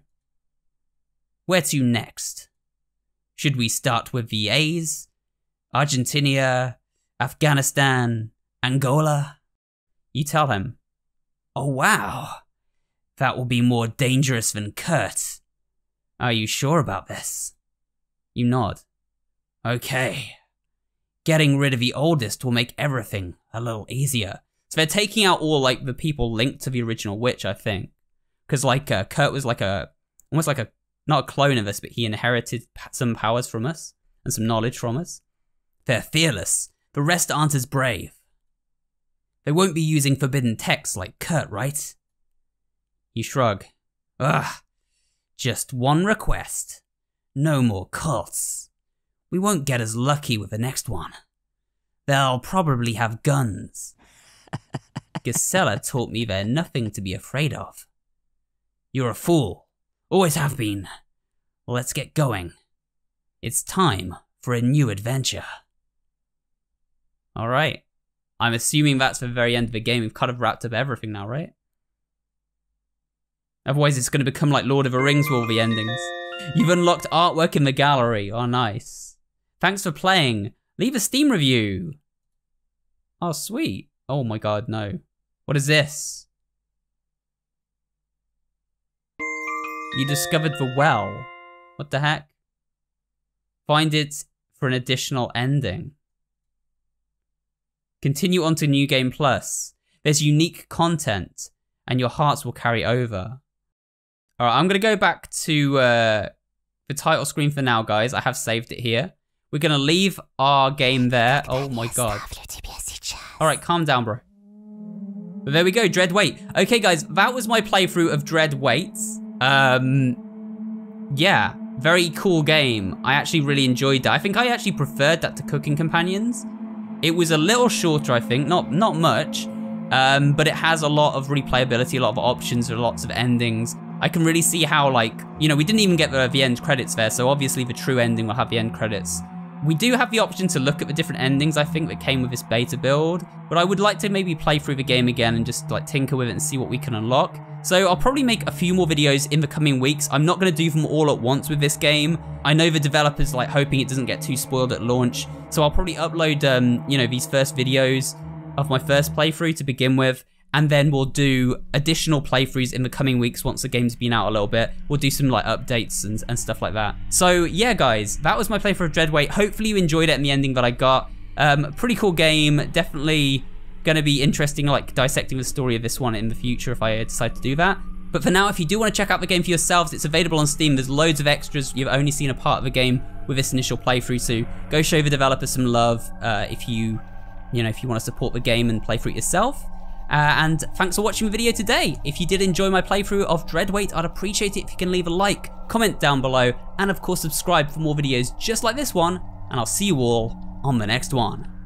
Where to next? Should we start with the A's? Argentina, Afghanistan, Angola? You tell him. Oh wow, that will be more dangerous than Kurt. Are you sure about this? You nod. Okay. Getting rid of the oldest will make everything a little easier. So they're taking out all like the people linked to the original witch, I think. Because like Kurt was like almost like not a clone of us, but he inherited some powers from us and some knowledge from us. They're fearless. The rest aren't as brave. They won't be using forbidden texts like Kurt, right? You shrug. Ugh. Just one request. No more cults. We won't get as lucky with the next one. They'll probably have guns. Gisela taught me they're nothing to be afraid of. You're a fool. Always have been. Let's get going. It's time for a new adventure. Alright. I'm assuming that's the very end of the game. We've kind of wrapped up everything now, right? Otherwise it's going to become like Lord of the Rings with all the endings. You've unlocked artwork in the gallery. Oh, nice. Thanks for playing. Leave a Steam review. Oh, sweet. Oh my god, no. What is this? You discovered the well. What the heck? Find it for an additional ending. Continue on to New Game Plus. There's unique content, and your hearts will carry over. Alright, I'm going to go back to the title screen for now, guys. I have saved it here. We're gonna leave our game there. Oh my god. Alright, calm down, bro. But there we go, Dread Wait. Okay, guys, that was my playthrough of Dread Wait. Yeah, very cool game. I actually really enjoyed that. I think I actually preferred that to Cooking Companions. It was a little shorter, I think, not much, but it has a lot of replayability, a lot of options, lots of endings. I can really see how, like, you know, we didn't even get the end credits there, so obviously the true ending will have the end credits. We do have the option to look at the different endings, I think, that came with this beta build, but I would like to maybe play through the game again and just like tinker with it and see what we can unlock. So I'll probably make a few more videos in the coming weeks. I'm not going to do them all at once with this game. I know the developers like hoping it doesn't get too spoiled at launch, so I'll probably upload, you know, these first videos of my first playthrough to begin with, and then we'll do additional playthroughs in the coming weeks once the game's been out a little bit. We'll do some like updates and stuff like that. So yeah, guys, that was my playthrough of Dread Wait. Hopefully you enjoyed it and the ending that I got. Pretty cool game. Definitely gonna be interesting, like dissecting the story of this one in the future if I decide to do that. But for now, if you do want to check out the game for yourselves, it's available on Steam. There's loads of extras. You've only seen a part of the game with this initial playthrough, so go show the developers some love if you want to support the game and play through it yourself. And thanks for watching the video today. If you did enjoy my playthrough of Dread Wait, I'd appreciate it if you can leave a like, comment down below, and of course subscribe for more videos just like this one, and I'll see you all on the next one.